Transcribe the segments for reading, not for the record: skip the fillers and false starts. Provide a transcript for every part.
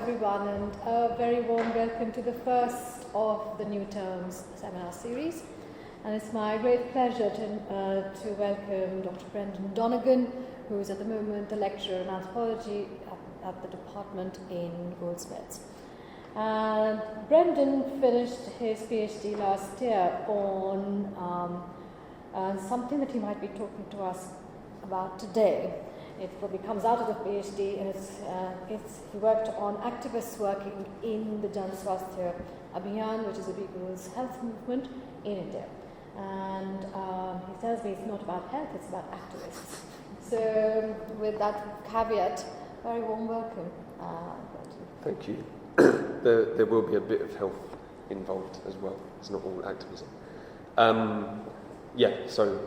everyone, and a very warm welcome to the first of the New Terms seminar series. And it's my great pleasure to welcome Dr. Brendan Donegan, who is at the moment the lecturer in anthropology at the department in Goldsmiths. And Brendan finished his PhD last year on something that he might be talking to us about today. It probably comes out of the PhD, and he worked on activists working in the Swasthya Abhiyan, which is a people's health movement in India. And he tells me it's not about health, it's about activists. So with that caveat, very warm welcome. Thank you. There will be a bit of health involved as well. It's not all activism. So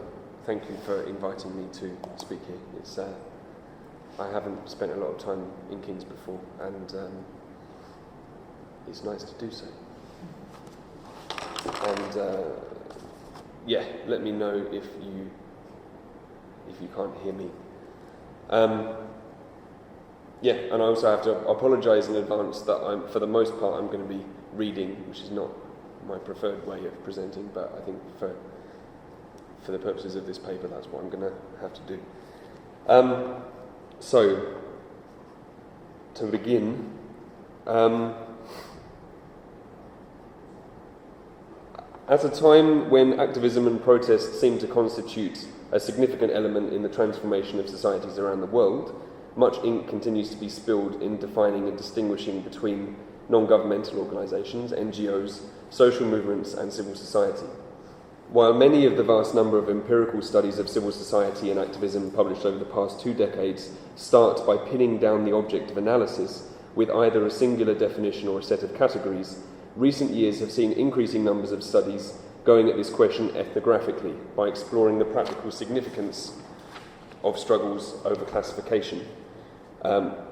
thank you for inviting me to speak here. It's I haven't spent a lot of time in King's before, and it's nice to do so. And let me know if you can't hear me. And I also have to apologise in advance that for the most part I'm going to be reading, which is not my preferred way of presenting, but I think for the purposes of this paper, that's what I'm going to have to do. So, to begin, at a time when activism and protest seem to constitute a significant element in the transformation of societies around the world, much ink continues to be spilled in defining and distinguishing between non-governmental organisations, NGOs, social movements and civil society. While many of the vast number of empirical studies of civil society and activism published over the past 2 decades start by pinning down the object of analysis with either a singular definition or a set of categories, recent years have seen increasing numbers of studies going at this question ethnographically by exploring the practical significance of struggles over classification.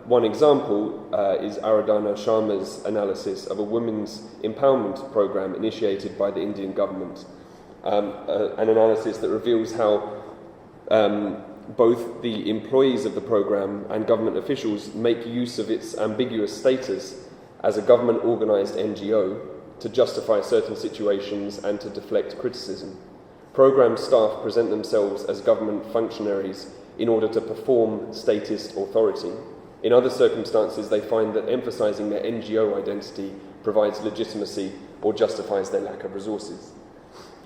One example is Aradhana Sharma's analysis of a women's empowerment program initiated by the Indian government. An analysis that reveals how both the employees of the program and government officials make use of its ambiguous status as a government-organised NGO to justify certain situations and to deflect criticism. Program staff present themselves as government functionaries in order to perform statist authority. In other circumstances, they find that emphasising their NGO identity provides legitimacy or justifies their lack of resources.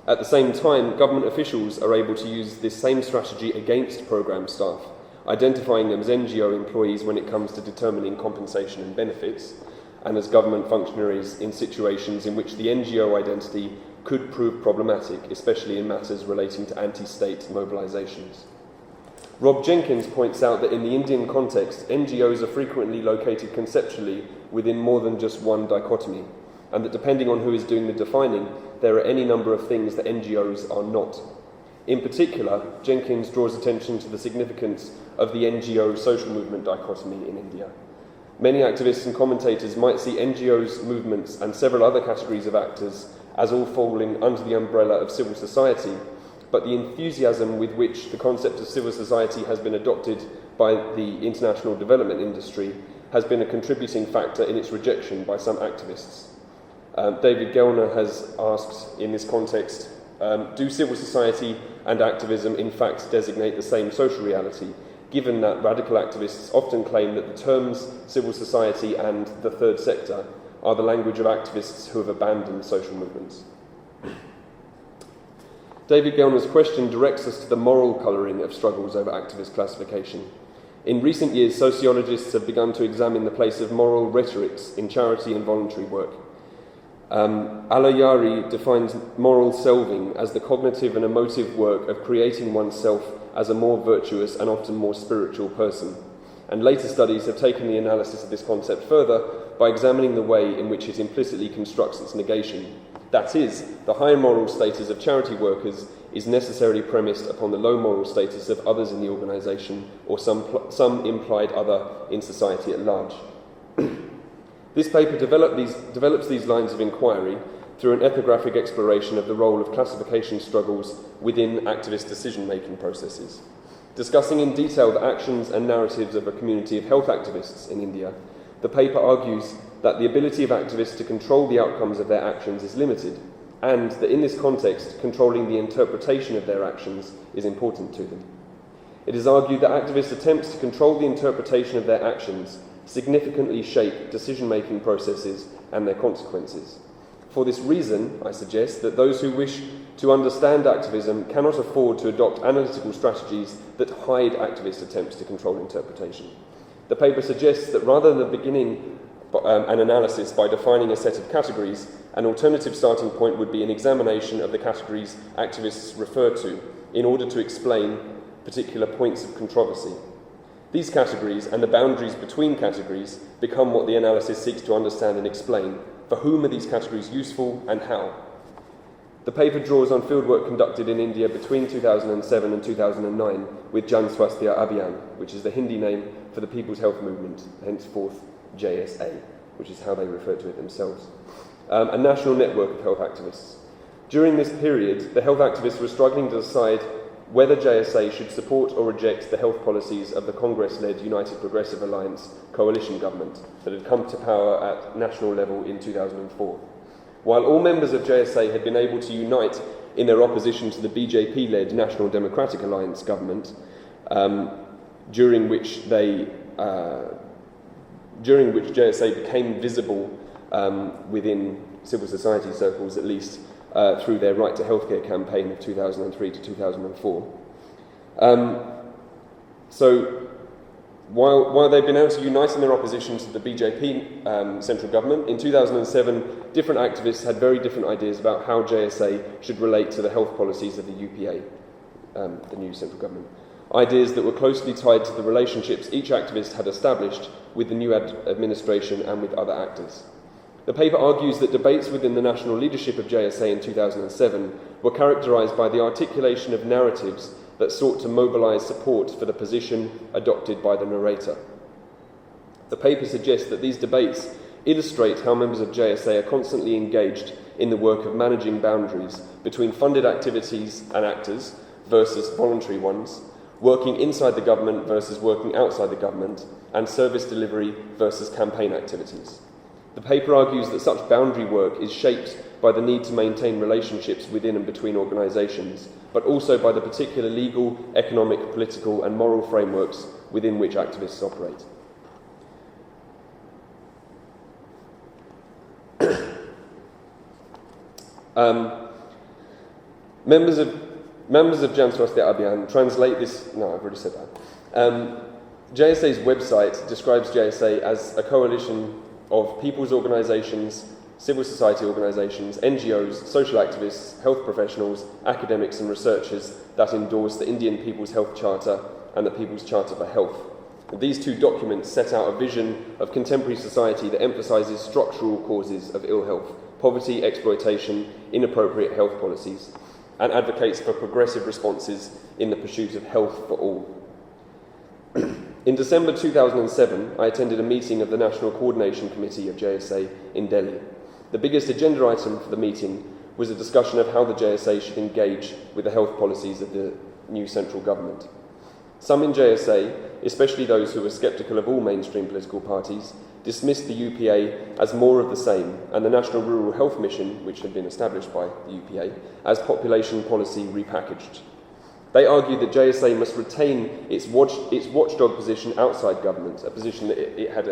At the same time, government officials are able to use this same strategy against program staff, identifying them as NGO employees when it comes to determining compensation and benefits, and as government functionaries in situations in which the NGO identity could prove problematic, especially in matters relating to anti-state mobilisations. Rob Jenkins points out that in the Indian context, NGOs are frequently located conceptually within more than just one dichotomy, and that depending on who is doing the defining, there are any number of things that NGOs are not. In particular, Jenkins draws attention to the significance of the NGO social movement dichotomy in India. Many activists and commentators might see NGOs, movements, and several other categories of actors as all falling under the umbrella of civil society, but the enthusiasm with which the concept of civil society has been adopted by the international development industry has been a contributing factor in its rejection by some activists. David Gellner has asked in this context, do civil society and activism in fact designate the same social reality, given that radical activists often claim that the terms civil society and the third sector are the language of activists who have abandoned social movements? David Gellner's question directs us to the moral colouring of struggles over activist classification. In recent years, sociologists have begun to examine the place of moral rhetorics in charity and voluntary work. Alayari defines moral selving as the cognitive and emotive work of creating oneself as a more virtuous and often more spiritual person. And later studies have taken the analysis of this concept further by examining the way in which it implicitly constructs its negation. That is, the high moral status of charity workers is necessarily premised upon the low moral status of others in the organisation or some implied other in society at large. This paper develops these lines of inquiry through an ethnographic exploration of the role of classification struggles within activist decision-making processes. Discussing in detail the actions and narratives of a community of health activists in India, the paper argues that the ability of activists to control the outcomes of their actions is limited, and that in this context, controlling the interpretation of their actions is important to them. It is argued that activists' attempts to control the interpretation of their actions significantly shape decision-making processes and their consequences. For this reason, I suggest that those who wish to understand activism cannot afford to adopt analytical strategies that hide activist attempts to control interpretation. The paper suggests that rather than beginning an analysis by defining a set of categories, an alternative starting point would be an examination of the categories activists refer to in order to explain particular points of controversy. These categories and the boundaries between categories become what the analysis seeks to understand and explain. For whom are these categories useful and how? The paper draws on fieldwork conducted in India between 2007 and 2009 with Swasthya Abhiyan, which is the Hindi name for the People's Health Movement, henceforth JSA, which is how they refer to it themselves, a national network of health activists. During this period, the health activists were struggling to decide whether JSA should support or reject the health policies of the Congress-led United Progressive Alliance coalition government that had come to power at national level in 2004. While all members of JSA had been able to unite in their opposition to the BJP-led National Democratic Alliance government, during which JSA became visible within civil society circles, at least, through their Right to Healthcare campaign of 2003 to 2004. So, while they've been able to unite in their opposition to the BJP central government, in 2007, different activists had very different ideas about how JSA should relate to the health policies of the UPA, the new central government. Ideas that were closely tied to the relationships each activist had established with the new administration and with other actors. The paper argues that debates within the national leadership of JSA in 2007 were characterised by the articulation of narratives that sought to mobilise support for the position adopted by the narrator. The paper suggests that these debates illustrate how members of JSA are constantly engaged in the work of managing boundaries between funded activities and actors versus voluntary ones, working inside the government versus working outside the government, and service delivery versus campaign activities. The paper argues that such boundary work is shaped by the need to maintain relationships within and between organisations, but also by the particular legal, economic, political and moral frameworks within which activists operate. Members of Swasthya Abhiyan translate this... No, I've already said that. JSA's website describes JSA as a coalition of people's organisations, civil society organisations, NGOs, social activists, health professionals, academics and researchers that endorse the Indian People's Health Charter and the People's Charter for Health. And these two documents set out a vision of contemporary society that emphasises structural causes of ill health, poverty, exploitation, inappropriate health policies, and advocates for progressive responses in the pursuit of health for all. In December 2007, I attended a meeting of the National Coordination Committee of JSA in Delhi. The biggest agenda item for the meeting was a discussion of how the JSA should engage with the health policies of the new central government. Some in JSA, especially those who were sceptical of all mainstream political parties, dismissed the UPA as more of the same, and the National Rural Health Mission, which had been established by the UPA, as population policy repackaged. They argued that JSA must retain its watchdog position outside government, a position that it had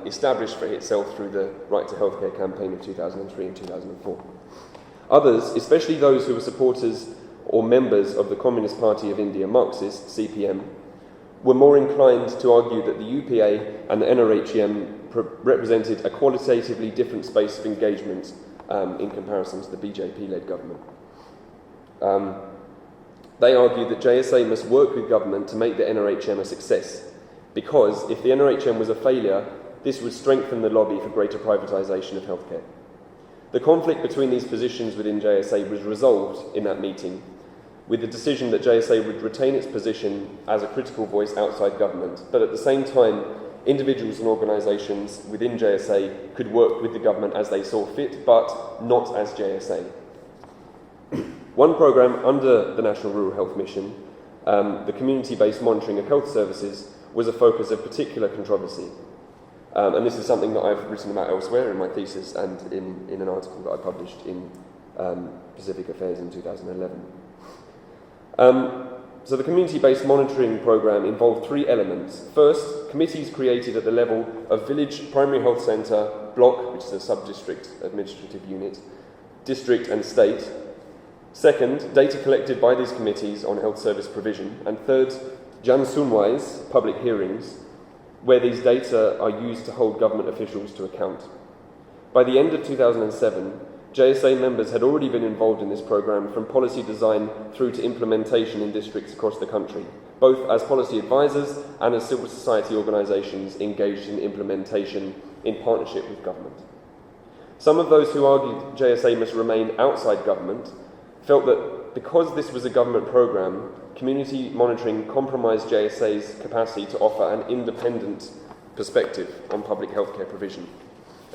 established for itself through the Right to Healthcare campaign of 2003 and 2004. Others, especially those who were supporters or members of the Communist Party of India, Marxist, CPM, were more inclined to argue that the UPA and the NRHM represented a qualitatively different space of engagement in comparison to the BJP-led government. They argued that JSA must work with government to make the NRHM a success, because if the NRHM was a failure, this would strengthen the lobby for greater privatisation of healthcare. The conflict between these positions within JSA was resolved in that meeting, with the decision that JSA would retain its position as a critical voice outside government, but at the same time, individuals and organisations within JSA could work with the government as they saw fit, but not as JSA. One programme under the National Rural Health Mission, the community-based monitoring of health services, was a focus of particular controversy. And this is something that I've written about elsewhere in my thesis and in an article that I published in Pacific Affairs in 2011. So the community-based monitoring programme involved three elements. First, committees created at the level of village, primary health centre, block, which is a sub-district administrative unit, district and state. Second, data collected by these committees on health service provision. And third, Jansunwais, public hearings, where these data are used to hold government officials to account. By the end of 2007, JSA members had already been involved in this programme from policy design through to implementation in districts across the country, both as policy advisors and as civil society organisations engaged in implementation in partnership with government. Some of those who argued JSA must remain outside government felt that because this was a government programme, community monitoring compromised JSA's capacity to offer an independent perspective on public healthcare provision.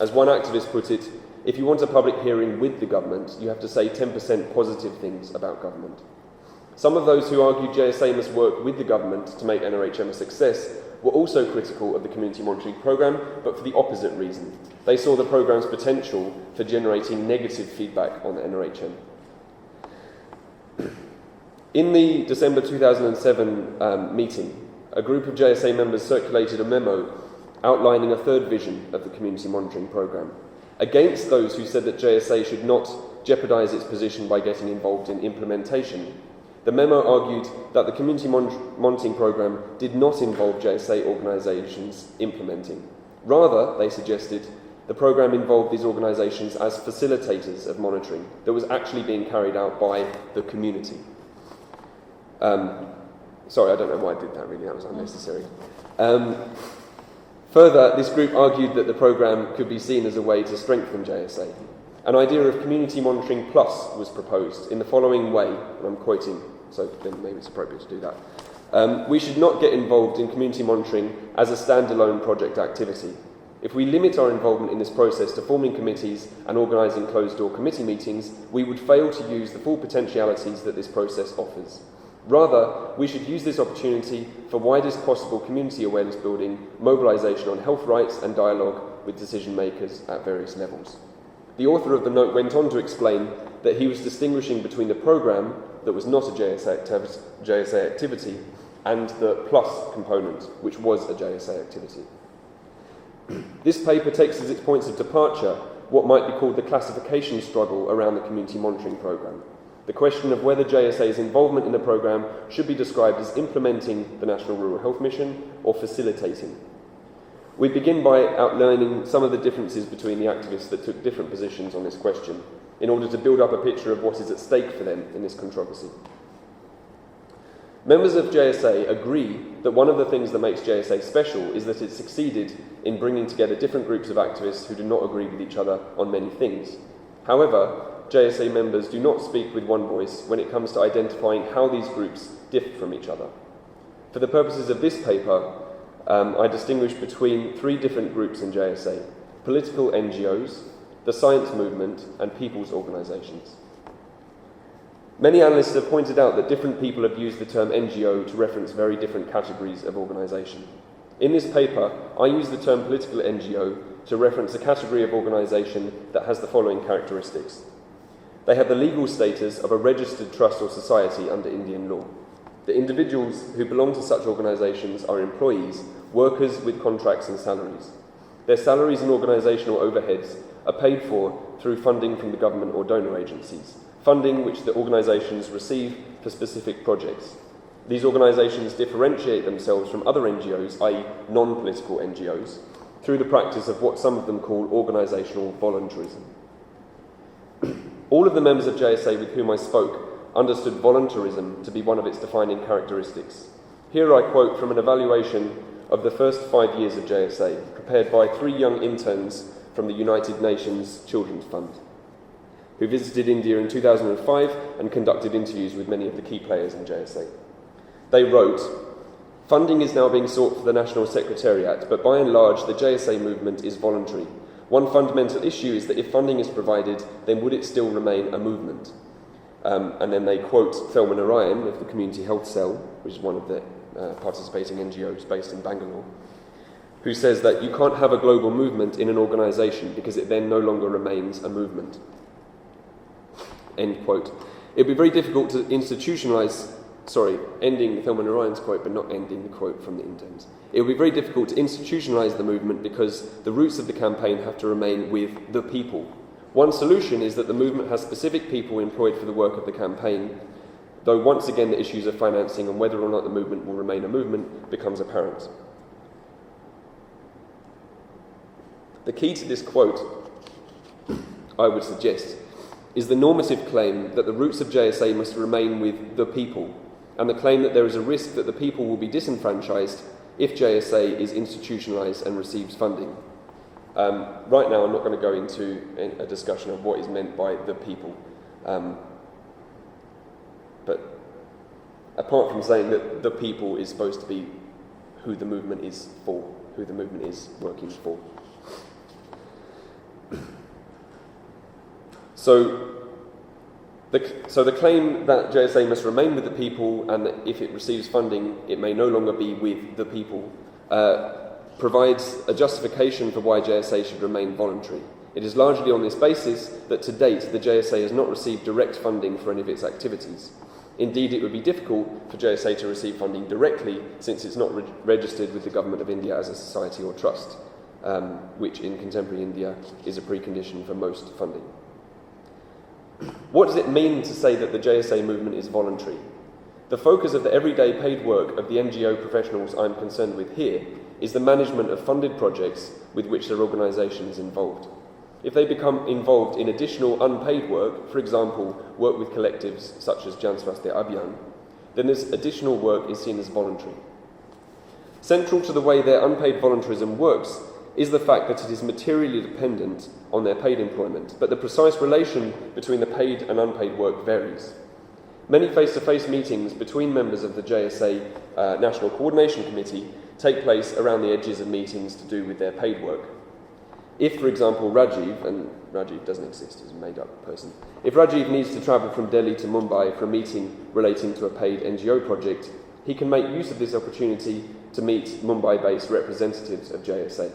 As one activist put it, if you want a public hearing with the government, you have to say 10% positive things about government. Some of those who argued JSA must work with the government to make NRHM a success were also critical of the community monitoring programme, but for the opposite reason. They saw the programme's potential for generating negative feedback on the NRHM. In the December 2007 meeting, a group of JSA members circulated a memo outlining a third vision of the community monitoring programme, against those who said that JSA should not jeopardise its position by getting involved in implementation. The memo argued that the community monitoring programme did not involve JSA organisations implementing. Rather, they suggested, the programme involved these organisations as facilitators of monitoring that was actually being carried out by the community. Sorry, I don't know why I did that really, that was unnecessary. Further, this group argued that the programme could be seen as a way to strengthen JSA. An idea of community monitoring plus was proposed in the following way, and I'm quoting, so then maybe it's appropriate to do that. We should not get involved in community monitoring as a standalone project activity. If we limit our involvement in this process to forming committees and organising closed-door committee meetings, we would fail to use the full potentialities that this process offers. Rather, we should use this opportunity for widest possible community awareness building, mobilisation on health rights and dialogue with decision makers at various levels. The author of the note went on to explain that he was distinguishing between the programme that was not a JSA activity and the plus component, which was a JSA activity. This paper takes as its points of departure what might be called the classification struggle around the community monitoring programme. The question of whether JSA's involvement in the programme should be described as implementing the National Rural Health Mission or facilitating. We begin by outlining some of the differences between the activists that took different positions on this question, in order to build up a picture of what is at stake for them in this controversy. Members of JSA agree that one of the things that makes JSA special is that it succeeded in bringing together different groups of activists who do not agree with each other on many things. However, JSA members do not speak with one voice when it comes to identifying how these groups differ from each other. For the purposes of this paper, I distinguish between three different groups in JSA: political NGOs, the science movement, and people's organisations. Many analysts have pointed out that different people have used the term NGO to reference very different categories of organisation. In this paper, I use the term political NGO to reference a category of organisation that has the following characteristics. They have the legal status of a registered trust or society under Indian law. The individuals who belong to such organisations are employees, workers with contracts and salaries. Their salaries and organisational overheads are paid for through funding from the government or donor agencies, funding which the organisations receive for specific projects. These organisations differentiate themselves from other NGOs, i.e. non-political NGOs, through the practice of what some of them call organisational voluntarism. All of the members of JSA with whom I spoke understood voluntarism to be one of its defining characteristics. Here I quote from an evaluation of the first 5 years of JSA, prepared by 3 young interns from the United Nations Children's Fund, who visited India in 2005 and conducted interviews with many of the key players in JSA. They wrote, "Funding is now being sought for the National Secretariat, but by and large the JSA movement is voluntary. One fundamental issue is that if funding is provided, then would it still remain a movement?" And then they quote Thelma Narayan of the Community Health Cell, which is one of the participating NGOs based in Bangalore. who says that you can't have a global movement in an organisation because it then no longer remains a movement. End quote. It would be very difficult to institutionalise, ending Thelma and Orion's quote, but not ending the quote from the interns. It would be very difficult to institutionalise the movement because the roots of the campaign have to remain with the people. One solution is that the movement has specific people employed for the work of the campaign, though once again the issues of financing and whether or not the movement will remain a movement becomes apparent. The key to this quote, I would suggest, is the normative claim that the roots of JSA must remain with the people, and the claim that there is a risk that the people will be disenfranchised if JSA is institutionalised and receives funding. Right now I'm not going to go into a discussion of what is meant by the people, but apart from saying that the people is supposed to be who the movement is for, who the movement is working for. So the claim that JSA must remain with the people and that if it receives funding it may no longer be with the people provides a justification for why JSA should remain voluntary. It is largely on this basis that to date the JSA has not received direct funding for any of its activities. Indeed, it would be difficult for JSA to receive funding directly since it's not registered with the Government of India as a society or trust, which in contemporary India is a precondition for most funding. What does it mean to say that the JSA movement is voluntary? The focus of the everyday paid work of the NGO professionals I'm concerned with here is the management of funded projects with which their organisation is involved. If they become involved in additional unpaid work, for example, work with collectives such as Swasthya Abhiyan, then this additional work is seen as voluntary. Central to the way their unpaid voluntarism works is the fact that it is materially dependent on their paid employment, but the precise relation between the paid and unpaid work varies. Many face-to-face meetings between members of the JSA National Coordination Committee take place around the edges of meetings to do with their paid work. If, for example, Rajiv, and Rajiv doesn't exist, he's a made-up person, if Rajiv needs to travel from Delhi to Mumbai for a meeting relating to a paid NGO project, he can make use of this opportunity to meet Mumbai-based representatives of JSA.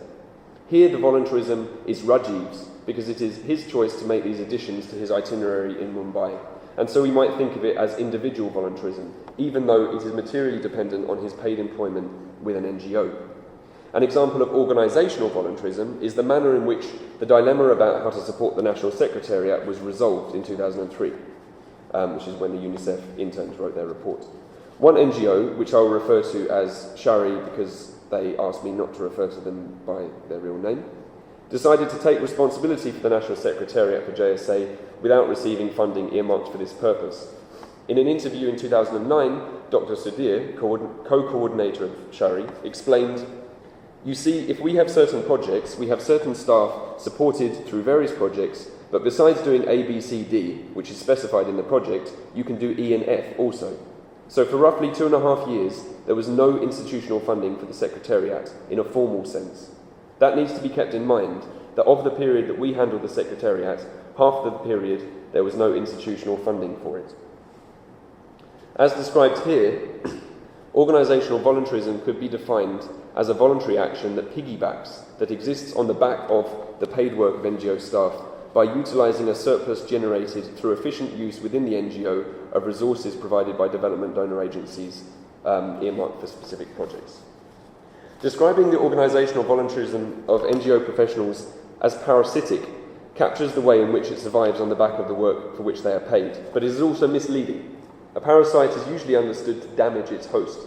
Here the voluntarism is Rajiv's, because it is his choice to make these additions to his itinerary in Mumbai, and so we might think of it as individual voluntarism, even though it is materially dependent on his paid employment with an NGO. An example of organisational voluntarism is the manner in which the dilemma about how to support the National Secretariat was resolved in 2003, which is when the UNICEF interns wrote their report. One NGO, which I will refer to as Shari because they asked me not to refer to them by their real name, decided to take responsibility for the National Secretariat for JSA without receiving funding earmarked for this purpose. In an interview in 2009, Dr. Sudhir, co-coordinator of Shari, explained, "You see, if we have certain projects, we have certain staff supported through various projects, but besides doing A, B, C, D, which is specified in the project, you can do E and F also. So for roughly 2.5 years, there was no institutional funding for the Secretariat in a formal sense. That needs to be kept in mind, that of the period that we handled the Secretariat, half the period there was no institutional funding for it." As described here, organisational voluntarism could be defined as a voluntary action that piggybacks, that exists on the back of the paid work of NGO staff by utilising a surplus generated through efficient use within the NGO of resources provided by development donor agencies earmarked for specific projects. Describing the organisational voluntarism of NGO professionals as parasitic captures the way in which it survives on the back of the work for which they are paid, but it is also misleading. A parasite is usually understood to damage its host,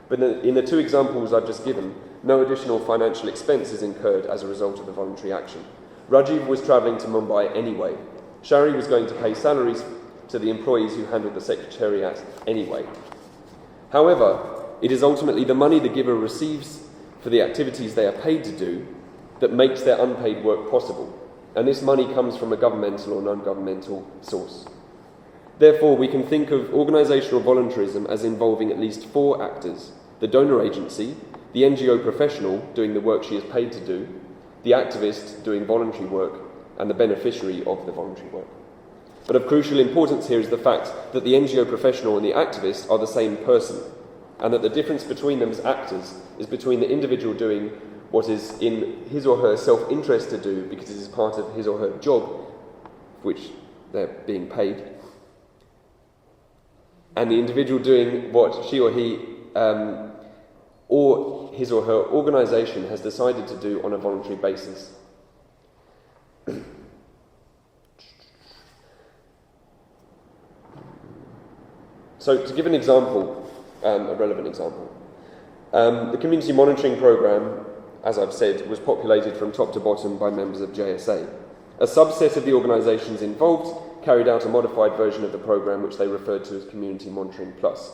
but in the two examples I've just given, no additional financial expense is incurred as a result of the voluntary action. Rajiv was travelling to Mumbai anyway. Shari was going to pay salaries to the employees who handled the Secretariat anyway. However, it is ultimately the money the giver receives for the activities they are paid to do that makes their unpaid work possible, and this money comes from a governmental or non-governmental source. Therefore, we can think of organisational voluntarism as involving at least 4 actors: the donor agency, the NGO professional doing the work she is paid to do, the activist doing voluntary work, and the beneficiary of the voluntary work. But of crucial importance here is the fact that the NGO professional and the activist are the same person, and that the difference between them as actors is between the individual doing what is in his or her self-interest to do because it is part of his or her job, which they're being paid, and the individual doing what she or he or his or her organisation has decided to do on a voluntary basis. So, to give an example, a relevant example, the community monitoring programme, as I've said, was populated from top to bottom by members of JSA. A subset of the organisations involved carried out a modified version of the programme which they referred to as Community Monitoring Plus.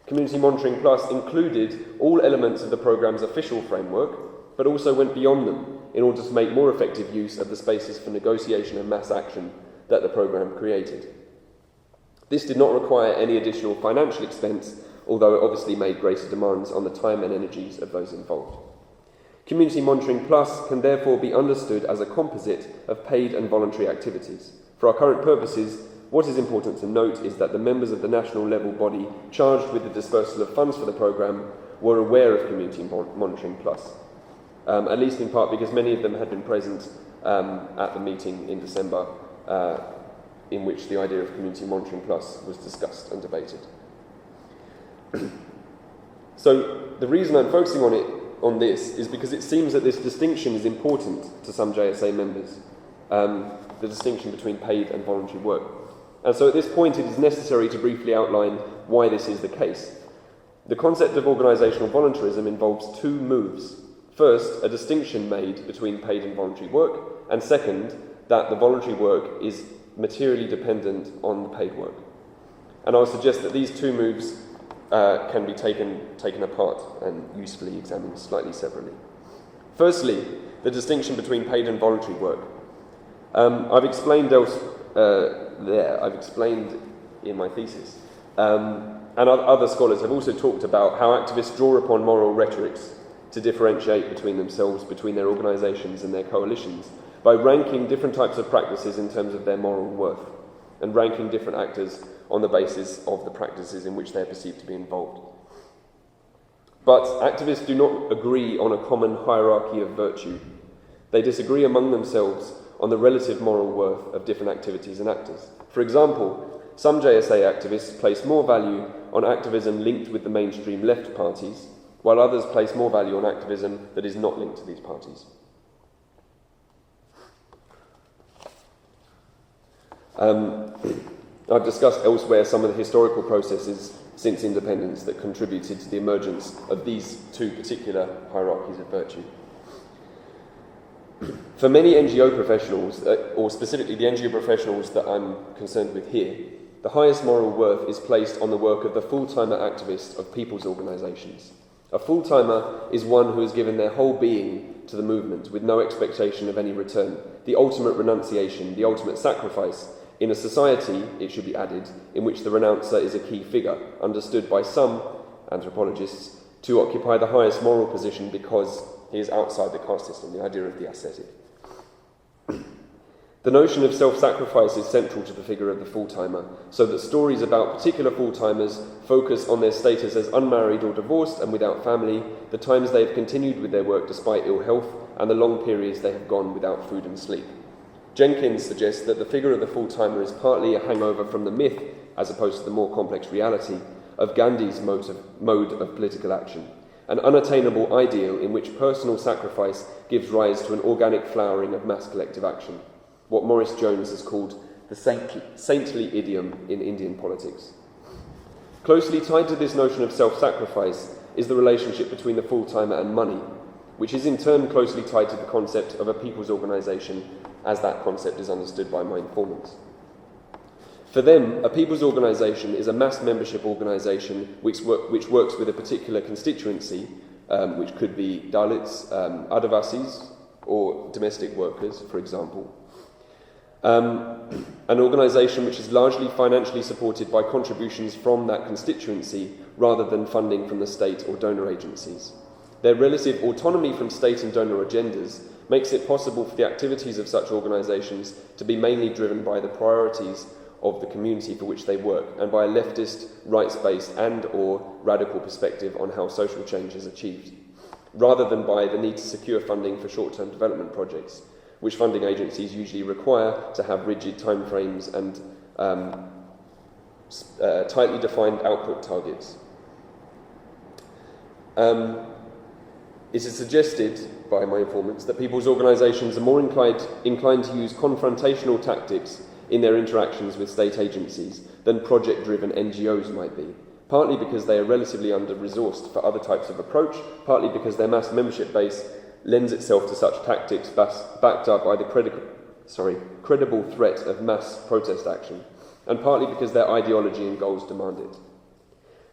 Community Monitoring Plus included all elements of the programme's official framework, but also went beyond them in order to make more effective use of the spaces for negotiation and mass action that the programme created. This did not require any additional financial expense, although it obviously made greater demands on the time and energies of those involved. Community Monitoring Plus can therefore be understood as a composite of paid and voluntary activities. For our current purposes, what is important to note is that the members of the national level body charged with the dispersal of funds for the programme were aware of Community Monitoring Plus, at least in part because many of them had been present at the meeting in December in which the idea of Community Monitoring Plus was discussed and debated. So the reason I'm focusing on this is because it seems that this distinction is important to some JSA members, the distinction between paid and voluntary work. And so at this point it is necessary to briefly outline why this is the case. The concept of organisational voluntarism involves two moves. First, a distinction made between paid and voluntary work, and second, that the voluntary work is materially dependent on the paid work. And I would suggest that these two moves can be taken apart and usefully examined slightly separately. Firstly, the distinction between paid and voluntary work. I've explained I've explained in my thesis, and other scholars have also talked about how activists draw upon moral rhetorics to differentiate between themselves, between their organisations and their coalitions, by ranking different types of practices in terms of their moral worth, and ranking different actors on the basis of the practices in which they are perceived to be involved. But activists do not agree on a common hierarchy of virtue. They disagree among themselves on the relative moral worth of different activities and actors. For example, some JSA activists place more value on activism linked with the mainstream left parties, while others place more value on activism that is not linked to these parties. I've discussed elsewhere some of the historical processes since independence that contributed to the emergence of these two particular hierarchies of virtue. For many NGO professionals, or specifically the NGO professionals that I'm concerned with here, the highest moral worth is placed on the work of the full-timer activists of people's organisations. A full-timer is one who has given their whole being to the movement with no expectation of any return, the ultimate renunciation, the ultimate sacrifice, in a society, it should be added, in which the renouncer is a key figure, understood by some anthropologists to occupy the highest moral position because he is outside the caste system, the idea of the ascetic. The notion of self-sacrifice is central to the figure of the full-timer, so that stories about particular full-timers focus on their status as unmarried or divorced and without family, the times they have continued with their work despite ill health, and the long periods they have gone without food and sleep. Jenkins suggests that the figure of the full-timer is partly a hangover from the myth, as opposed to the more complex reality, of Gandhi's mode of political action, an unattainable ideal in which personal sacrifice gives rise to an organic flowering of mass collective action, what Maurice Jones has called the saintly idiom in Indian politics. Closely tied to this notion of self-sacrifice is the relationship between the full-timer and money, which is in turn closely tied to the concept of a people's organisation, as that concept is understood by my informants. For them, a people's organisation is a mass membership organisation which works with a particular constituency, which could be Dalits, Adivasis, or domestic workers, for example. An organisation which is largely financially supported by contributions from that constituency rather than funding from the state or donor agencies. Their relative autonomy from state and donor agendas makes it possible for the activities of such organisations to be mainly driven by the priorities of the community for which they work and by a leftist, rights-based and/or radical perspective on how social change is achieved. rather than by the need to secure funding for short-term development projects, which funding agencies usually require to have rigid timeframes and tightly defined output targets. It is suggested by my informants that people's organisations are more inclined to use confrontational tactics in their interactions with state agencies than project-driven NGOs might be, partly because they are relatively under-resourced for other types of approach, partly because their mass membership base lends itself to such tactics backed up by the credible threat of mass protest action, and partly because their ideology and goals demand it.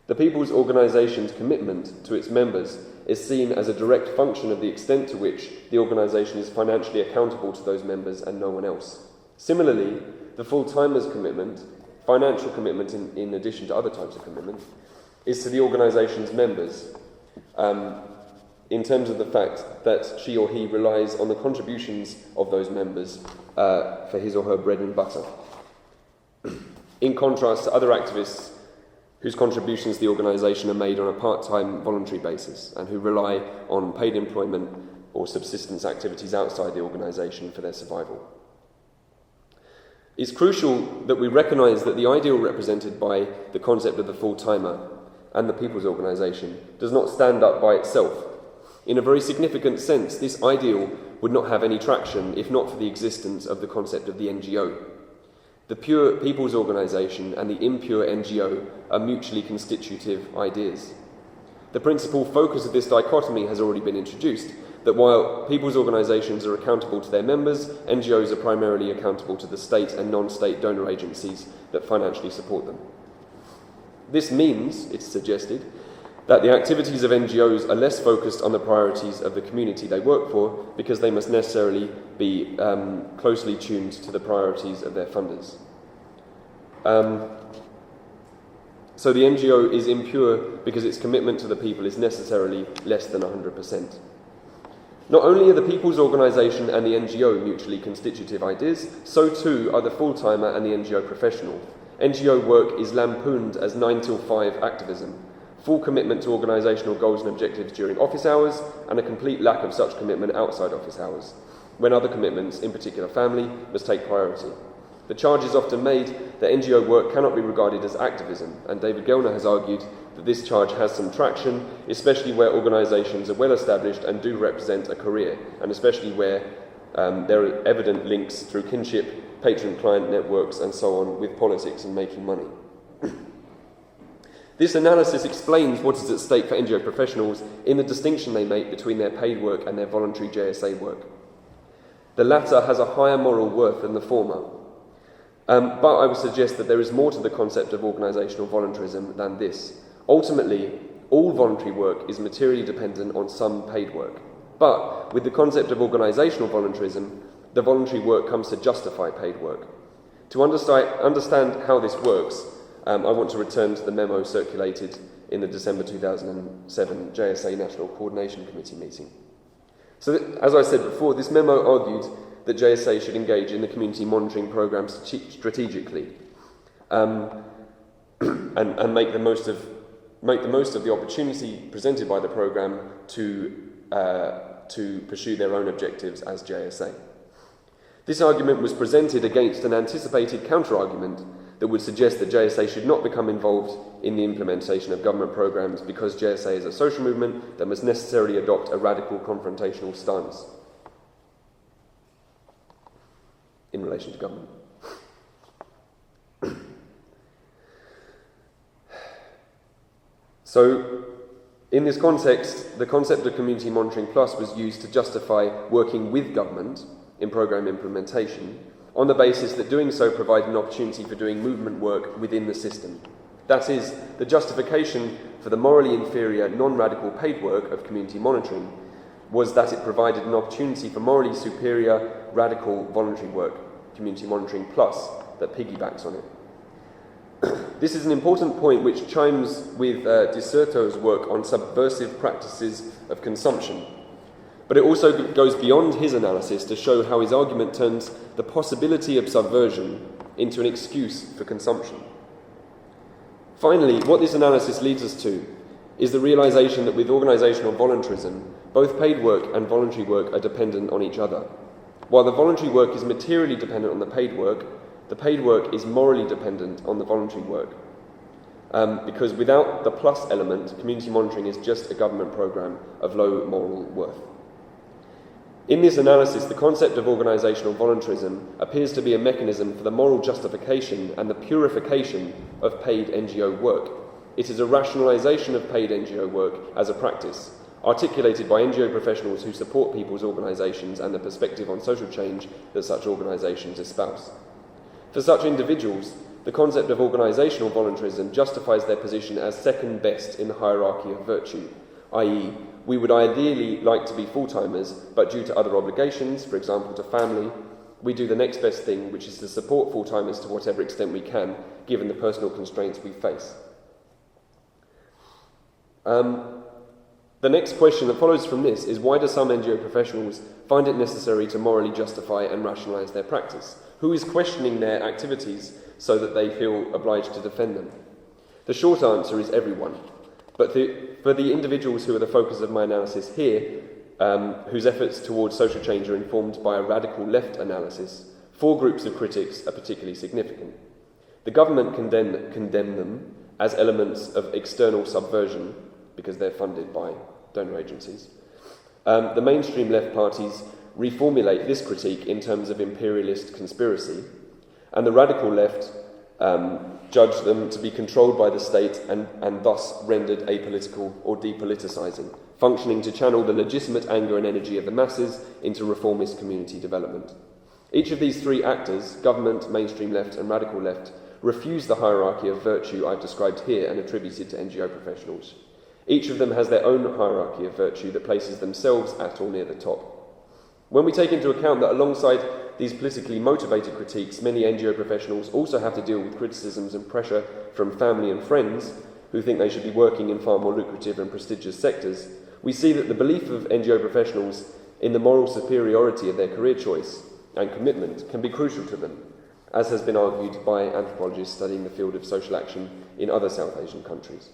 The People's Organisation's commitment to its members is seen as a direct function of the extent to which the organisation is financially accountable to those members and no one else. Similarly, the full-timers' commitment, financial commitment in addition to other types of commitment, is to the organisation's members in terms of the fact that she or he relies on the contributions of those members for his or her bread and butter. In contrast to other activists whose contributions to the organisation are made on a part-time voluntary basis and who rely on paid employment or subsistence activities outside the organisation for their survival. It's crucial that we recognise that the ideal represented by the concept of the full-timer and the People's Organisation does not stand up by itself. In a very significant sense, this ideal would not have any traction if not for the existence of the concept of the NGO. The pure People's Organisation and the impure NGO are mutually constitutive ideas. The principal focus of this dichotomy has already been introduced, that while People's Organisations are accountable to their members, NGOs are primarily accountable to the state and non-state donor agencies that financially support them. This means, it's suggested, that the activities of NGOs are less focused on the priorities of the community they work for because they must necessarily be closely tuned to the priorities of their funders. So the NGO is impure because its commitment to the people is necessarily less than 100%. Not only are the People's Organisation and the NGO mutually constitutive ideas, so too are the full-timer and the NGO professional. NGO work is lampooned as 9 till 5 activism, full commitment to organisational goals and objectives during office hours, and a complete lack of such commitment outside office hours, when other commitments, in particular family, must take priority. The charge is often made that NGO work cannot be regarded as activism, and David Gellner has argued that this charge has some traction, especially where organisations are well established and do represent a career, and especially where there are evident links through kinship, patron-client networks, and so on, with politics and making money. This analysis explains what is at stake for NGO professionals in the distinction they make between their paid work and their voluntary JSA work. The latter has a higher moral worth than the former. But I would suggest that there is more to the concept of organisational voluntarism than this. Ultimately, all voluntary work is materially dependent on some paid work. But with the concept of organisational voluntarism, the voluntary work comes to justify paid work. To understand how this works, I want to return to the memo circulated in the December 2007 JSA National Coordination Committee meeting. So, as I said before, this memo argued that JSA should engage in the community monitoring programme strategically and make the most of the opportunity presented by the programme to pursue their own objectives as JSA. This argument was presented against an anticipated counter-argument that would suggest that JSA should not become involved in the implementation of government programmes because JSA is a social movement that must necessarily adopt a radical confrontational stance in relation to government. So, in this context, the concept of Community Monitoring Plus was used to justify working with government in programme implementation on the basis that doing so provided an opportunity for doing movement work within the system. That is, the justification for the morally inferior, non-radical paid work of community monitoring was that it provided an opportunity for morally superior, radical voluntary work, Community Monitoring Plus, that piggybacks on it. This is an important point which chimes with Di Certo's work on subversive practices of consumption. But it also goes beyond his analysis to show how his argument turns the possibility of subversion into an excuse for consumption. Finally, what this analysis leads us to is the realization that with organizational voluntarism, both paid work and voluntary work are dependent on each other. While the voluntary work is materially dependent on the paid work is morally dependent on the voluntary work. Because without the plus element, community monitoring is just a government program of low moral worth. In this analysis, the concept of organisational voluntarism appears to be a mechanism for the moral justification and the purification of paid NGO work. It is a rationalisation of paid NGO work as a practice, articulated by NGO professionals who support people's organisations and the perspective on social change that such organisations espouse. For such individuals, the concept of organisational voluntarism justifies their position as second best in the hierarchy of virtue, i.e., we would ideally like to be full-timers, but due to other obligations, for example to family, we do the next best thing, which is to support full-timers to whatever extent we can, given the personal constraints we face. The next question that follows from this is, why do some NGO professionals find it necessary to morally justify and rationalise their practice? Who is questioning their activities so that they feel obliged to defend them? The short answer is everyone. But for the individuals who are the focus of my analysis here, whose efforts towards social change are informed by a radical left analysis, 4 groups of critics are particularly significant. The government condemn them as elements of external subversion, because they're funded by donor agencies. The mainstream left parties reformulate this critique in terms of imperialist conspiracy, and the radical left judge them to be controlled by the state and thus rendered apolitical or depoliticising, functioning to channel the legitimate anger and energy of the masses into reformist community development. Each of these 3 actors, government, mainstream left and radical left, refuse the hierarchy of virtue I've described here and attributed to NGO professionals. Each of them has their own hierarchy of virtue that places themselves at or near the top. When we take into account that alongside these politically motivated critiques, many NGO professionals also have to deal with criticisms and pressure from family and friends who think they should be working in far more lucrative and prestigious sectors, we see that the belief of NGO professionals in the moral superiority of their career choice and commitment can be crucial to them, as has been argued by anthropologists studying the field of social action in other South Asian countries.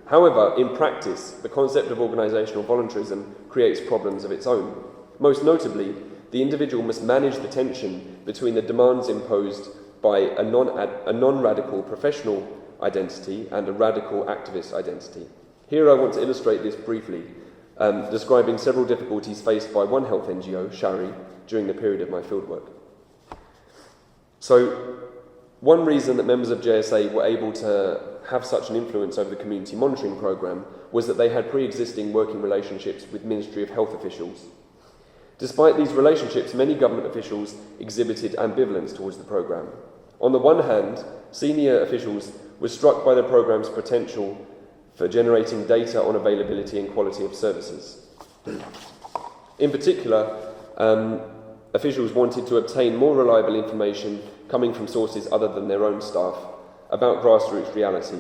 However, in practice, the concept of organisational voluntarism creates problems of its own. Most notably, the individual must manage the tension between the demands imposed by a non-radical professional identity and a radical activist identity. Here I want to illustrate this briefly, describing several difficulties faced by one health NGO, Shari, during the period of my fieldwork. So, one reason that members of JSA were able to have such an influence over the community monitoring programme was that they had pre-existing working relationships with Ministry of Health officials. Despite these relationships, many government officials exhibited ambivalence towards the programme. On the one hand, senior officials were struck by the programme's potential for generating data on availability and quality of services. In particular, officials wanted to obtain more reliable information coming from sources other than their own staff about grassroots reality.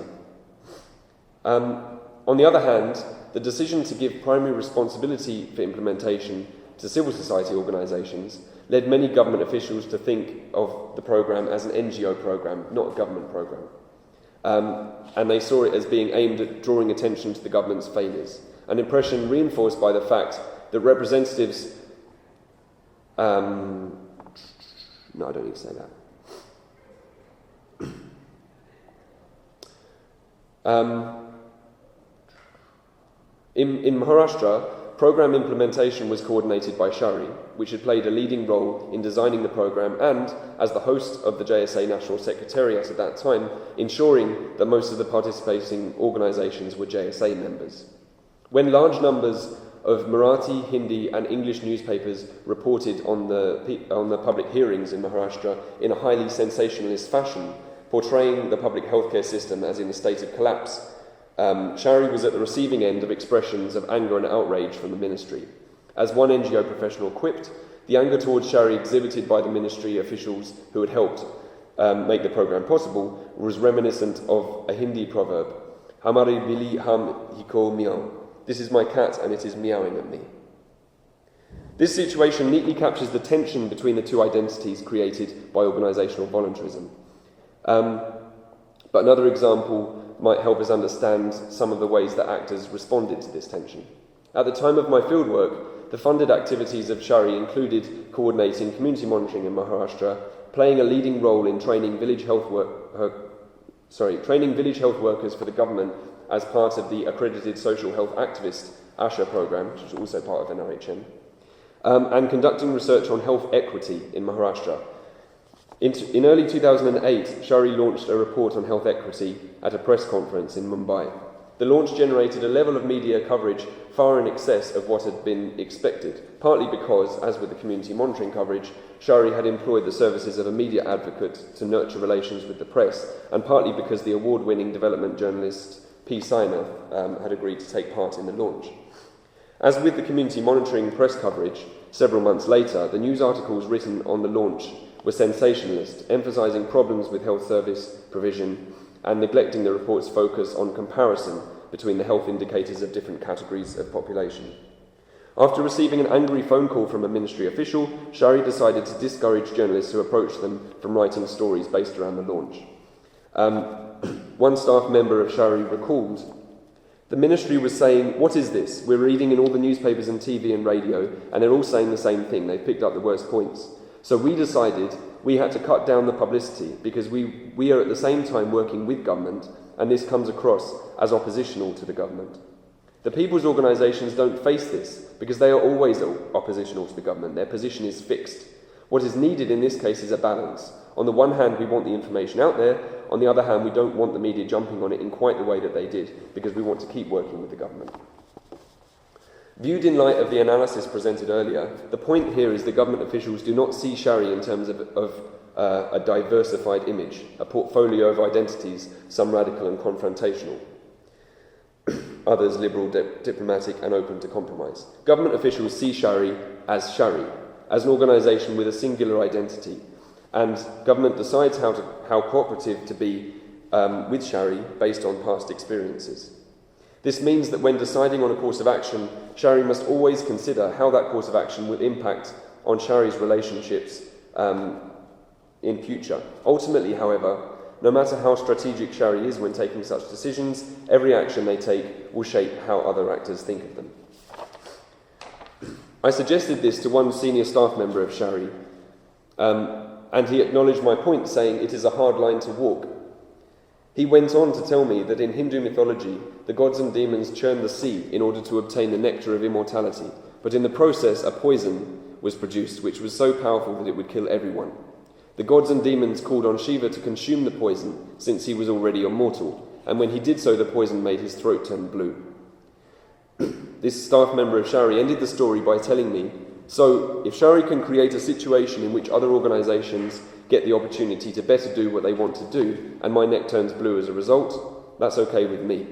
On the other hand, the decision to give primary responsibility for implementation to civil society organisations led many government officials to think of the programme as an NGO programme, not a government programme. And they saw it as being aimed at drawing attention to the government's failures, an impression reinforced by the fact that representatives... no, I don't need to say that. In Maharashtra, programme implementation was coordinated by Shari, which had played a leading role in designing the programme and, as the host of the JSA National Secretariat at that time, ensuring that most of the participating organisations were JSA members. When large numbers of Marathi, Hindi and English newspapers reported on the public hearings in Maharashtra in a highly sensationalist fashion, portraying the public healthcare system as in a state of collapse, Shari was at the receiving end of expressions of anger and outrage from the ministry. As one NGO professional quipped, the anger towards Shari exhibited by the ministry officials who had helped make the programme possible was reminiscent of a Hindi proverb, "Hamari bili ham hiko meow." This is my cat and it is meowing at me. This situation neatly captures the tension between the two identities created by organisational voluntarism. But another example might help us understand some of the ways that actors responded to this tension. At the time of my fieldwork, the funded activities of Shari included coordinating community monitoring in Maharashtra, playing a leading role in training village health workers for the government as part of the accredited social health activist ASHA program, which is also part of NRHM, and conducting research on health equity in Maharashtra. In early 2008, Shari launched a report on health equity at a press conference in Mumbai. The launch generated a level of media coverage far in excess of what had been expected, partly because, as with the community monitoring coverage, Shari had employed the services of a media advocate to nurture relations with the press, and partly because the award-winning development journalist P. Sainath had agreed to take part in the launch. As with the community monitoring press coverage, several months later, the news articles written on the launch were sensationalist, emphasising problems with health service provision and neglecting the report's focus on comparison between the health indicators of different categories of population. After receiving an angry phone call from a ministry official, Shari decided to discourage journalists who approached them from writing stories based around the launch. One staff member of Shari recalled, "The ministry was saying, 'What is this? We're reading in all the newspapers and TV and radio, and they're all saying the same thing. They've picked up the worst points.' So we decided we had to cut down the publicity because we are at the same time working with government, and this comes across as oppositional to the government. The people's organisations don't face this because they are always oppositional to the government. Their position is fixed. What is needed in this case is a balance. On the one hand, we want the information out there. On the other hand, we don't want the media jumping on it in quite the way that they did because we want to keep working with the government." Viewed in light of the analysis presented earlier, the point here is that government officials do not see Shari in terms of a diversified image, a portfolio of identities, some radical and confrontational, others liberal, diplomatic and open to compromise. Government officials see Shari, as an organisation with a singular identity, and government decides how cooperative to be with Shari based on past experiences. This means that when deciding on a course of action, Shari must always consider how that course of action will impact on Shari's relationships in future. Ultimately, however, no matter how strategic Shari is when taking such decisions, every action they take will shape how other actors think of them. I suggested this to one senior staff member of Shari, and he acknowledged my point, saying it is a hard line to walk. He went on to tell me that in Hindu mythology, the gods and demons churn the sea in order to obtain the nectar of immortality, but in the process a poison was produced which was so powerful that it would kill everyone. The gods and demons called on Shiva to consume the poison, since he was already immortal, and when he did so, the poison made his throat turn blue. This staff member of Shari ended the story by telling me, "So, if Shari can create a situation in which other organisations get the opportunity to better do what they want to do, and my neck turns blue as a result, that's okay with me."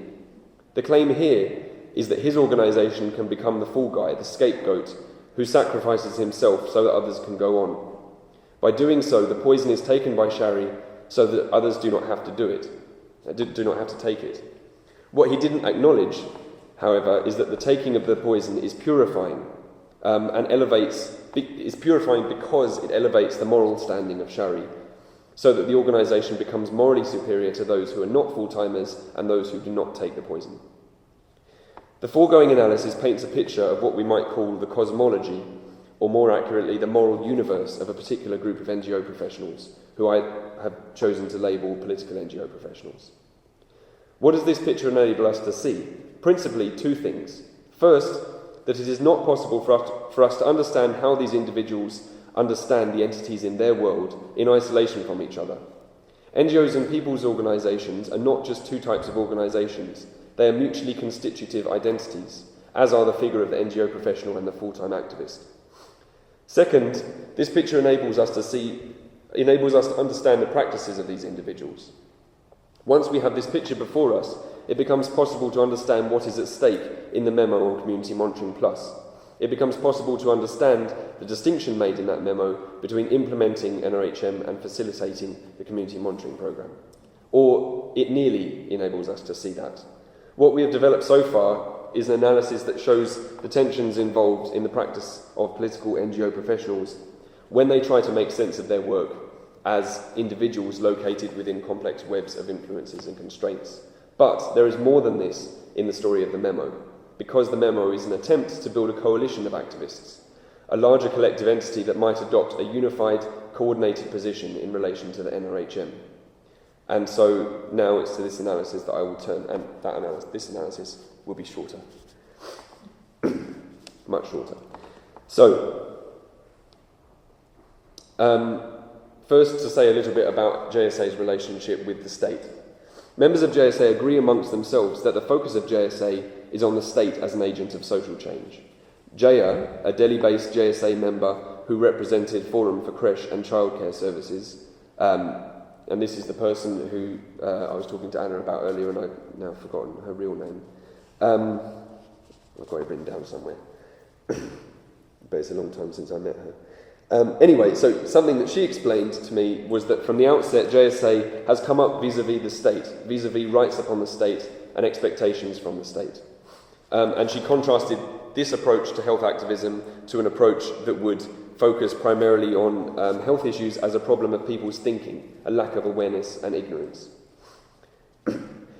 The claim here is that his organisation can become the fall guy, the scapegoat, who sacrifices himself so that others can go on. By doing so, the poison is taken by Shari so that others do not have to do not have to take it. What he didn't acknowledge, however, is that the taking of the poison is purifying, is purifying because it elevates the moral standing of Shari, so that the organisation becomes morally superior to those who are not full-timers and those who do not take the poison. The foregoing analysis paints a picture of what we might call the cosmology, or more accurately, the moral universe of a particular group of NGO professionals, who I have chosen to label political NGO professionals. What does this picture enable us to see? Principally, two things. First, that it is not possible for us to understand how these individuals understand the entities in their world in isolation from each other. NGOs and people's organisations are not just two types of organisations, they are mutually constitutive identities, as are the figure of the NGO professional and the full-time activist. Second, this picture enables us to understand the practices of these individuals. Once we have this picture before us, it becomes possible to understand what is at stake in the memo on Community Monitoring Plus. It becomes possible to understand the distinction made in that memo between implementing NRHM and facilitating the Community Monitoring Programme. Or it nearly enables us to see that. What we have developed so far is an analysis that shows the tensions involved in the practice of political NGO professionals when they try to make sense of their work as individuals located within complex webs of influences and constraints, But there is more than this in the story of the memo, because the memo is an attempt to build a coalition of activists, a larger collective entity that might adopt a unified, coordinated position in relation to the NRHM. And so now it's to this analysis that I will turn, and this analysis will be shorter. Much shorter. So, first to say a little bit about JSA's relationship with the state. Members of JSA agree amongst themselves that the focus of JSA is on the state as an agent of social change. Jaya, a Delhi-based JSA member who represented Forum for Creche and Childcare Services, and this is the person who I was talking to Anna about earlier, and I've now forgotten her real name. I've got it written down somewhere, but it's a long time since I met her. Anyway, so something that she explained to me was that from the outset, JSA has come up vis-à-vis the state, vis-à-vis rights upon the state and expectations from the state. And she contrasted this approach to health activism to an approach that would focus primarily on health issues as a problem of people's thinking, a lack of awareness and ignorance.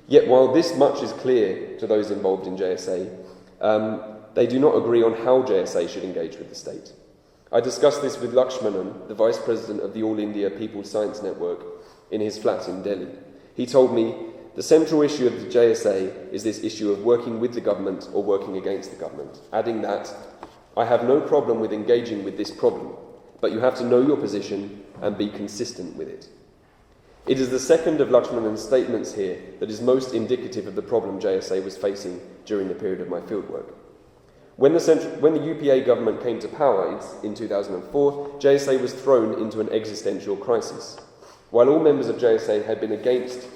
Yet while this much is clear to those involved in JSA, they do not agree on how JSA should engage with the state. I discussed this with Lakshmanan, the Vice President of the All India People's Science Network, in his flat in Delhi. He told me, the central issue of the JSA is this issue of working with the government or working against the government, adding that, I have no problem with engaging with this problem, but you have to know your position and be consistent with it. It is the second of Lakshmanan's statements here that is most indicative of the problem JSA was facing during the period of my fieldwork. When the UPA government came to power in 2004, JSA was thrown into an existential crisis. While all members of JSA had been against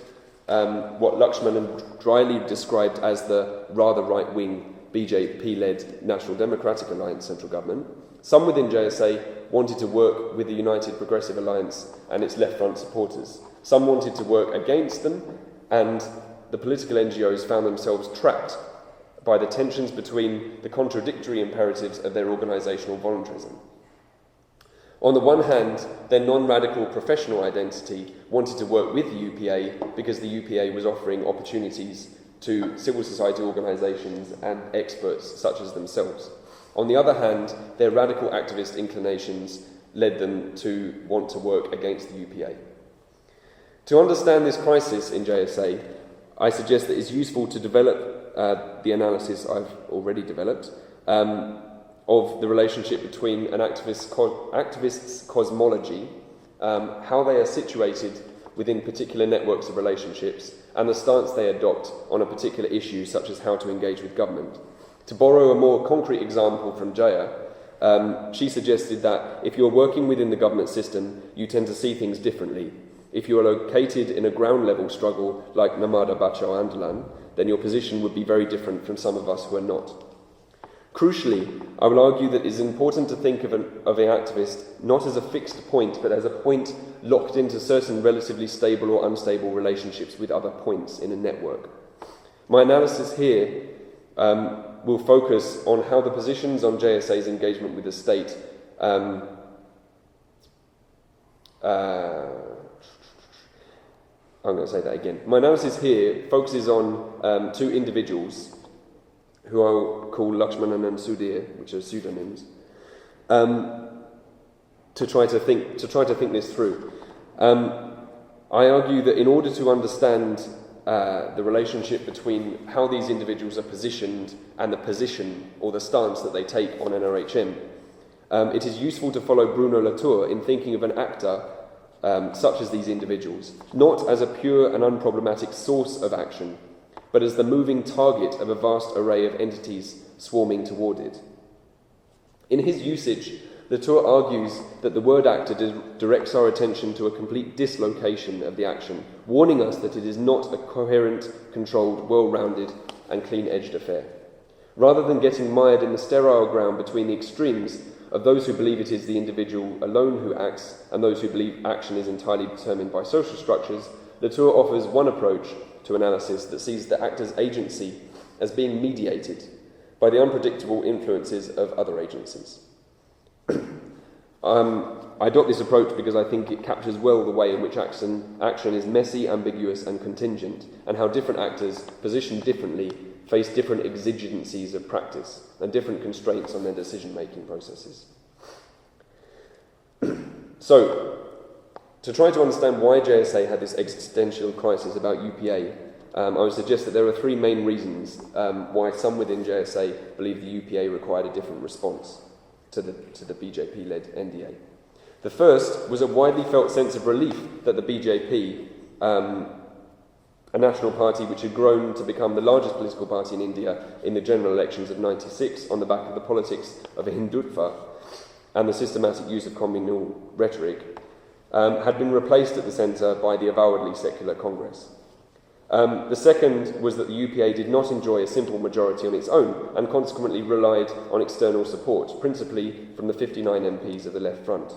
what Lakshmanan dryly described as the rather right-wing BJP-led National Democratic Alliance central government, some within JSA wanted to work with the United Progressive Alliance and its left-front supporters. Some wanted to work against them, and the political NGOs found themselves trapped by the tensions between the contradictory imperatives of their organisational voluntarism. On the one hand, their non-radical professional identity wanted to work with the UPA because the UPA was offering opportunities to civil society organisations and experts such as themselves. On the other hand, their radical activist inclinations led them to want to work against the UPA. To understand this crisis in JSA, I suggest that it's useful to develop the analysis I've already developed of the relationship between an activist's cosmology, how they are situated within particular networks of relationships, and the stance they adopt on a particular issue, such as how to engage with government. To borrow a more concrete example from Jaya, she suggested that if you're working within the government system, you tend to see things differently. If you are located in a ground-level struggle like Namada Bachao Andolan, then your position would be very different from some of us who are not. Crucially, I will argue that it is important to think of an activist not as a fixed point, but as a point locked into certain relatively stable or unstable relationships with other points in a network. My analysis here will focus on how the positions on JSA's engagement with the state I'm going to say that again. My analysis here focuses on two individuals who I'll call Lakshmanan and Sudhir, which are pseudonyms, to try to think this through. I argue that in order to understand the relationship between how these individuals are positioned and the position or the stance that they take on NRHM, it is useful to follow Bruno Latour in thinking of an actor such as these individuals, not as a pure and unproblematic source of action, but as the moving target of a vast array of entities swarming toward it. In his usage, Latour argues that the word actor directs our attention to a complete dislocation of the action, warning us that it is not a coherent, controlled, well-rounded and clean-edged affair. Rather than getting mired in the sterile ground between the extremes of those who believe it is the individual alone who acts and those who believe action is entirely determined by social structures, Latour offers one approach to analysis that sees the actor's agency as being mediated by the unpredictable influences of other agencies. I adopt this approach because I think it captures well the way in which action is messy, ambiguous and contingent, and how different actors, positioned differently, face different exigencies of practice and different constraints on their decision-making processes. So, to try to understand why JSA had this existential crisis about UPA, I would suggest that there are three main reasons why some within JSA believe the UPA required a different response to the BJP-led NDA. The first was a widely felt sense of relief that the BJP, a national party which had grown to become the largest political party in India in the general elections of '96 on the back of the politics of Hindutva and the systematic use of communal rhetoric, had been replaced at the centre by the avowedly secular Congress. The second was that the UPA did not enjoy a simple majority on its own and consequently relied on external support, principally from the 59 MPs of the Left Front.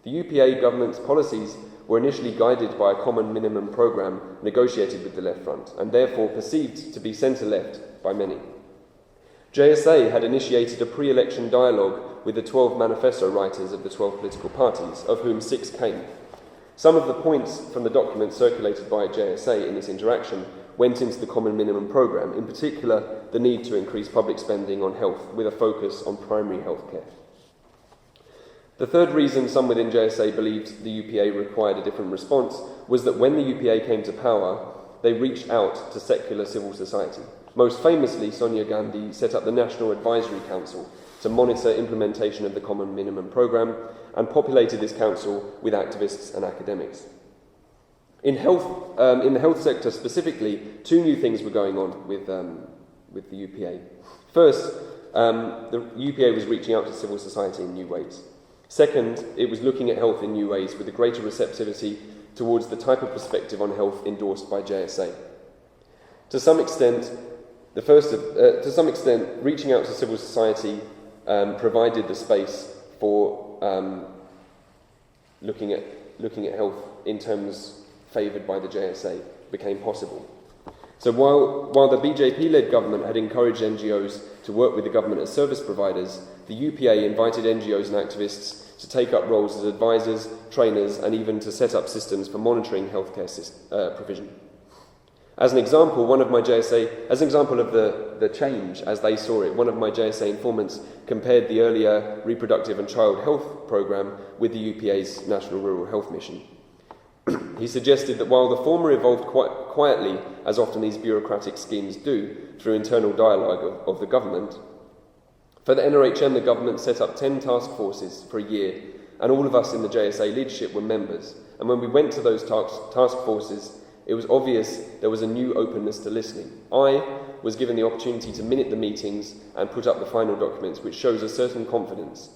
The UPA government's policies were initially guided by a common minimum programme negotiated with the Left Front and therefore perceived to be centre-left by many. JSA had initiated a pre-election dialogue with the 12 manifesto writers of the 12 political parties, of whom 6 came. Some of the points from the document circulated by JSA in this interaction went into the common minimum programme, in particular the need to increase public spending on health with a focus on primary health care. The third reason some within JSA believed the UPA required a different response was that when the UPA came to power, they reached out to secular civil society. Most famously, Sonia Gandhi set up the National Advisory Council to monitor implementation of the Common Minimum Programme and populated this council with activists and academics. In the health sector specifically, 2 new things were going on with the UPA. First, the UPA was reaching out to civil society in new ways. Second, it was looking at health in new ways with a greater receptivity towards the type of perspective on health endorsed by JSA. To some extent, reaching out to civil society provided the space for looking at health in terms favoured by the JSA became possible. So while the BJP-led government had encouraged NGOs to work with the government as service providers, the UPA invited NGOs and activists to take up roles as advisors, trainers, and even to set up systems for monitoring healthcare provision. As an example of the change as they saw it, one of my JSA informants compared the earlier reproductive and child health programme with the UPA's National Rural Health Mission. He suggested that while the former evolved quite quietly, as often these bureaucratic schemes do, through internal dialogue of the government, for the NRHM the government set up 10 task forces for a year, and all of us in the JSA leadership were members. And when we went to those task forces, it was obvious there was a new openness to listening. I was given the opportunity to minute the meetings and put up the final documents, which shows a certain confidence.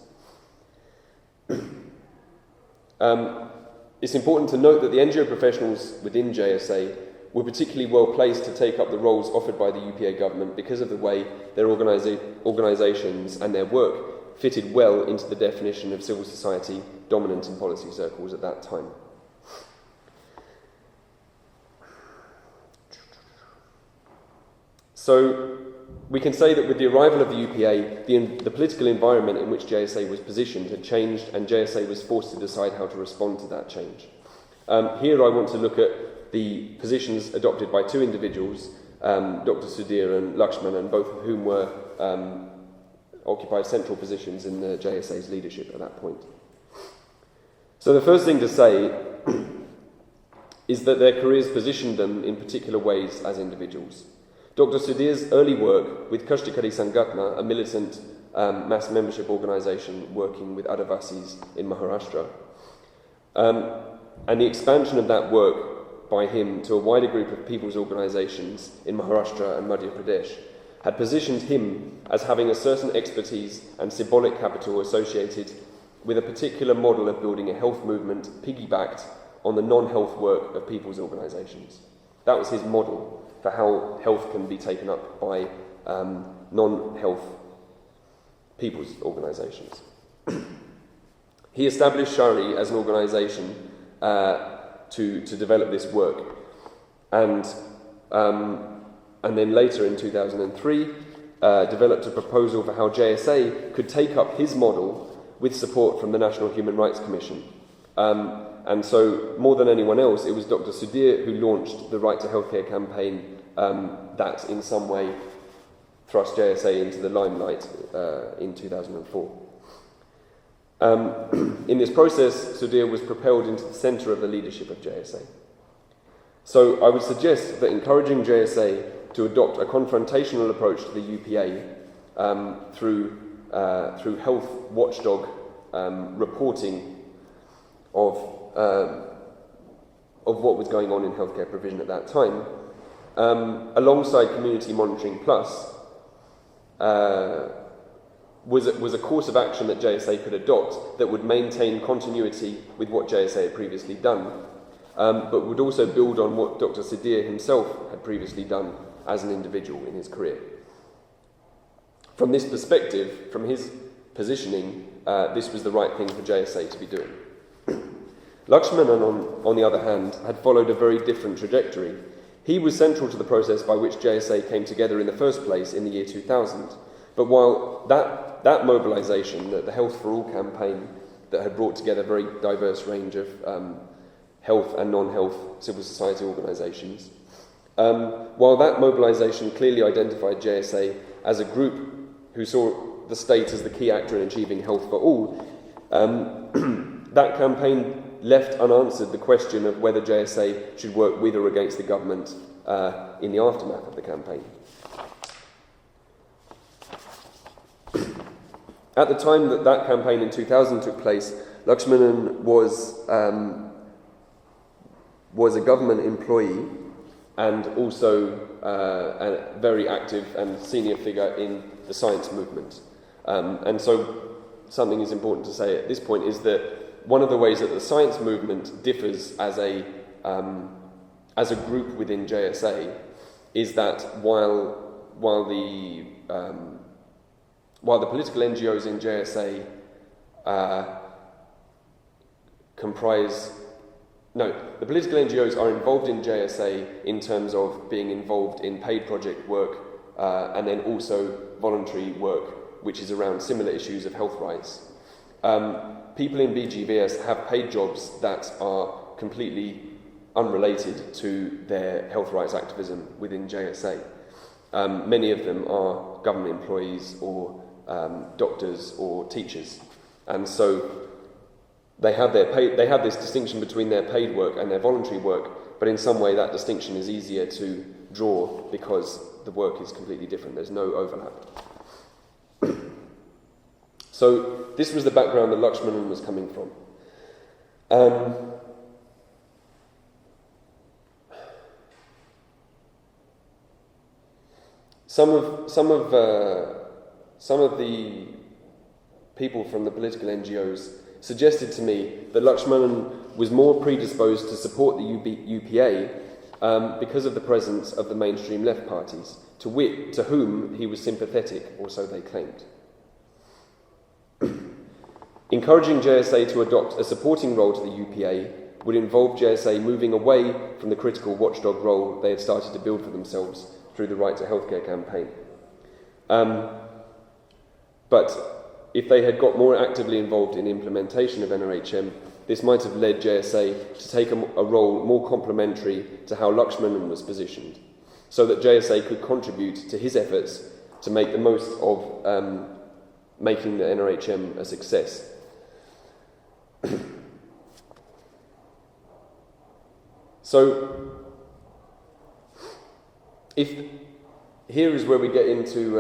It's important to note that the NGO professionals within JSA were particularly well placed to take up the roles offered by the UPA government because of the way their organisations and their work fitted well into the definition of civil society dominant in policy circles at that time. So we can say that with the arrival of the UPA, the political environment in which JSA was positioned had changed, and JSA was forced to decide how to respond to that change. Here I want to look at the positions adopted by 2 individuals, Dr. Sudhir and Lakshman, and both of whom were occupied central positions in the JSA's leadership at that point. So the first thing to say is that their careers positioned them in particular ways as individuals. Dr. Sudhir's early work with Kashtikari Sangatna, a militant mass membership organisation working with Adivasis in Maharashtra, and the expansion of that work by him to a wider group of people's organisations in Maharashtra and Madhya Pradesh had positioned him as having a certain expertise and symbolic capital associated with a particular model of building a health movement piggybacked on the non-health work of people's organisations. That was his model for how health can be taken up by non-health people's organisations. He established Shari as an organisation to develop this work, and then later in 2003 developed a proposal for how JSA could take up his model with support from the National Human Rights Commission. And so, more than anyone else, it was Dr. Sudhir who launched the Right to Healthcare campaign that in some way thrust JSA into the limelight in 2004. In this process, Sudhir was propelled into the centre of the leadership of JSA. So I would suggest that encouraging JSA to adopt a confrontational approach to the UPA through health watchdog reporting of what was going on in healthcare provision at that time, alongside Community Monitoring Plus, was a course of action that JSA could adopt that would maintain continuity with what JSA had previously done, but would also build on what Dr. Sudhir himself had previously done as an individual in his career. From this perspective, from his positioning, this was the right thing for JSA to be doing. Lakshmanan, on the other hand, had followed a very different trajectory. He was central to the process by which JSA came together in the first place in the year 2000. But while that mobilisation, the Health for All campaign that had brought together a very diverse range of health and non-health civil society organisations, while that mobilisation clearly identified JSA as a group who saw the state as the key actor in achieving health for all, that campaign left unanswered the question of whether JSA should work with or against the government in the aftermath of the campaign. At the time that campaign in 2000 took place, Lakshmanan was a government employee and also a very active and senior figure in the science movement. And so something is important to say at this point is that one of the ways that the science movement differs as a group within JSA is that while the political NGOs in JSA the political NGOs are involved in JSA in terms of being involved in paid project work and then also voluntary work, which is around similar issues of health rights. People in BGVS have paid jobs that are completely unrelated to their health rights activism within JSA. Many of them are government employees or doctors or teachers, and so they have this distinction between their paid work and their voluntary work, but in some way that distinction is easier to draw because the work is completely different. There's no overlap. So this was the background that Lakshmanan was coming from. Some of the people from the political NGOs suggested to me that Lakshmanan was more predisposed to support the UPA because of the presence of the mainstream left parties, to whom he was sympathetic, or so they claimed. Encouraging JSA to adopt a supporting role to the UPA would involve JSA moving away from the critical watchdog role they had started to build for themselves through the Right to Healthcare campaign. But if they had got more actively involved in implementation of NRHM, this might have led JSA to take a role more complementary to how Lakshmanan was positioned, so that JSA could contribute to his efforts to make the most of making the NRHM a success. So, here is where we get into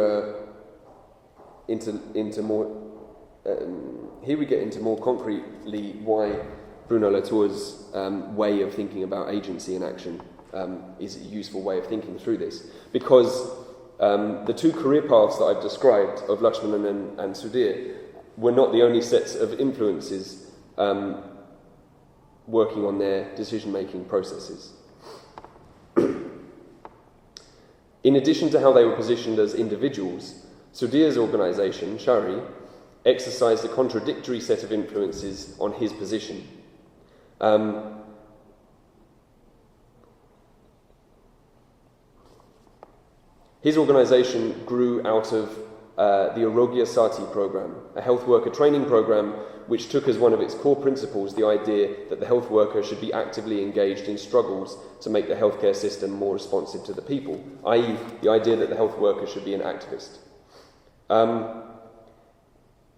more concretely why Bruno Latour's way of thinking about agency and action is a useful way of thinking through this, because the two career paths that I've described of Lakshmanan and Sudhir were not the only sets of influences working on their decision-making processes. In addition to how they were positioned as individuals, Sudhir's organisation, Shari, exercised a contradictory set of influences on his position. His organisation grew out of the Arogya Sati program, a health worker training program which took as one of its core principles the idea that the health worker should be actively engaged in struggles to make the healthcare system more responsive to the people, i.e. the idea that the health worker should be an activist.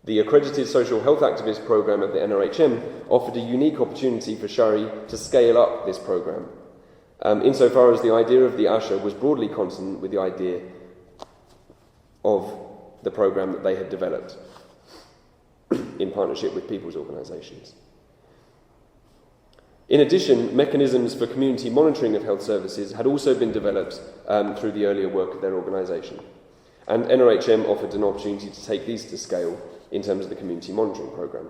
The accredited social health activist program of the NRHM offered a unique opportunity for Shari to scale up this program, insofar as the idea of the Asha was broadly consonant with the idea of the program that they had developed in partnership with people's organisations. In addition, mechanisms for community monitoring of health services had also been developed through the earlier work of their organisation, and NRHM offered an opportunity to take these to scale in terms of the community monitoring programme.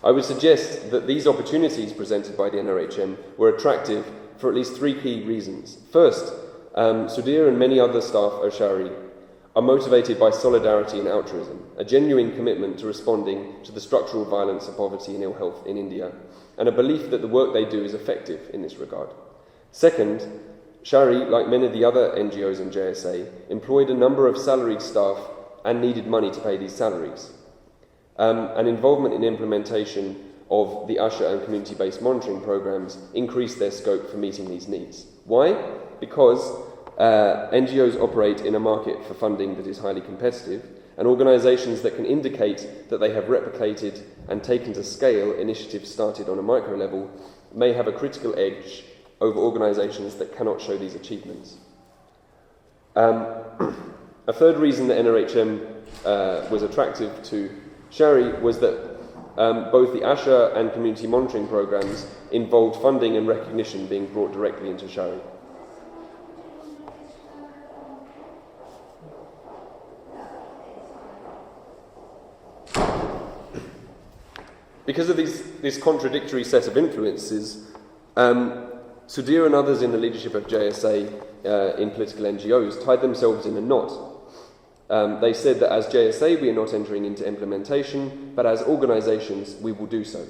I would suggest that these opportunities presented by the NRHM were attractive for at least three key reasons. First, Sudhir and many other staff of Shari are motivated by solidarity and altruism, a genuine commitment to responding to the structural violence of poverty and ill health in India, and a belief that the work they do is effective in this regard. Second, Shari, like many of the other NGOs in JSA, employed a number of salaried staff and needed money to pay these salaries. And involvement in implementation of the Asha and community-based monitoring programs increased their scope for meeting these needs. Why? Because NGOs operate in a market for funding that is highly competitive, and organisations that can indicate that they have replicated and taken to scale initiatives started on a micro level may have a critical edge over organisations that cannot show these achievements. A third reason that NRHM was attractive to Shari was that both the Asha and community monitoring programs involved funding and recognition being brought directly into Shari. Because of this contradictory set of influences, Sudhir and others in the leadership of JSA in political NGOs tied themselves in a knot. They said that as JSA we are not entering into implementation, but as organisations we will do so.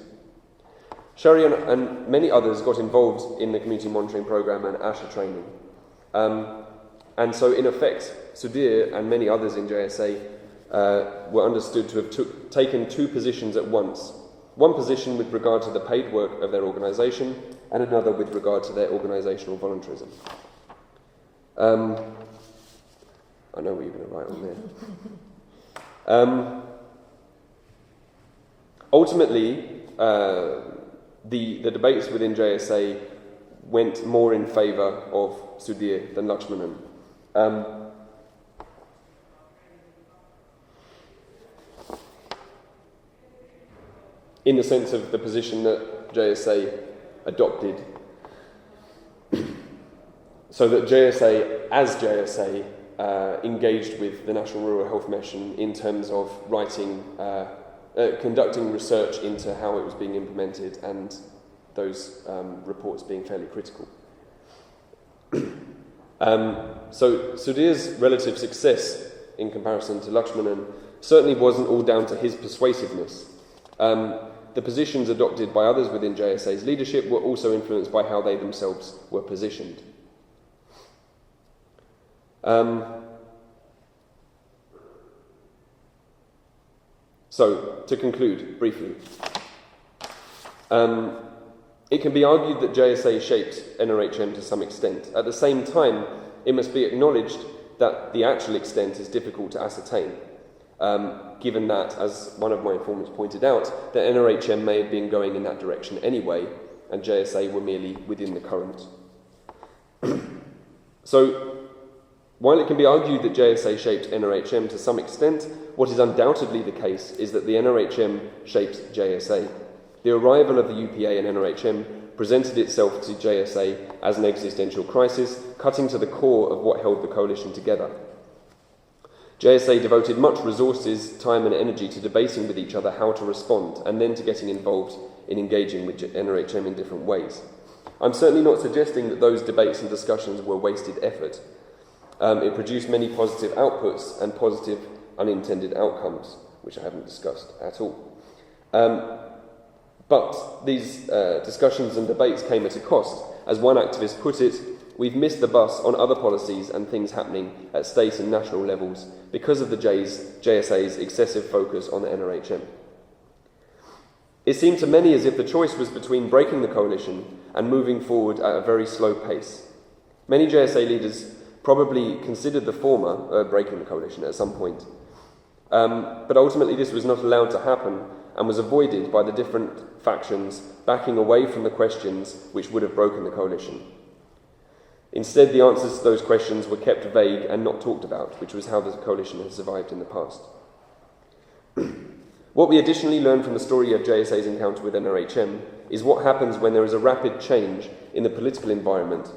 Shari and many others got involved in the community monitoring programme and Asha training. And so in effect, Sudhir and many others in JSA were understood to have taken two positions at once. One position with regard to the paid work of their organisation, and another with regard to their organisational voluntarism. I know what you're going to write on there. Ultimately, the debates within JSA went more in favour of Sudhir than Lakshmanan. In the sense of the position that JSA adopted, so that JSA, as JSA, engaged with the National Rural Health Mission in terms of conducting research into how it was being implemented, and those reports being fairly critical. So Sudhir's relative success in comparison to Lakshmanan certainly wasn't all down to his persuasiveness. The positions adopted by others within JSA's leadership were also influenced by how they themselves were positioned. So, to conclude briefly, it can be argued that JSA shaped NRHM to some extent. At the same time, it must be acknowledged that the actual extent is difficult to ascertain, given that, as one of my informants pointed out, that NRHM may have been going in that direction anyway, and JSA were merely within the current. So, while it can be argued that JSA shaped NRHM to some extent, what is undoubtedly the case is that the NRHM shaped JSA. The arrival of the UPA and NRHM presented itself to JSA as an existential crisis, cutting to the core of what held the coalition together. JSA devoted much resources, time and energy to debating with each other how to respond, and then to getting involved in engaging with NRHM in different ways. I'm certainly not suggesting that those debates and discussions were wasted effort. It produced many positive outputs and positive unintended outcomes, which I haven't discussed at all. But these discussions and debates came at a cost. As one activist put it, we've missed the bus on other policies and things happening at state and national levels because of the JSA's excessive focus on the NRHM. It seemed to many as if the choice was between breaking the coalition and moving forward at a very slow pace. Many JSA leaders probably considered the former, breaking the coalition, at some point. But ultimately this was not allowed to happen and was avoided by the different factions backing away from the questions which would have broken the coalition. Instead, the answers to those questions were kept vague and not talked about, which was how the coalition has survived in the past. What we additionally learn from the story of JSA's encounter with NRHM is what happens when there is a rapid change in the political environment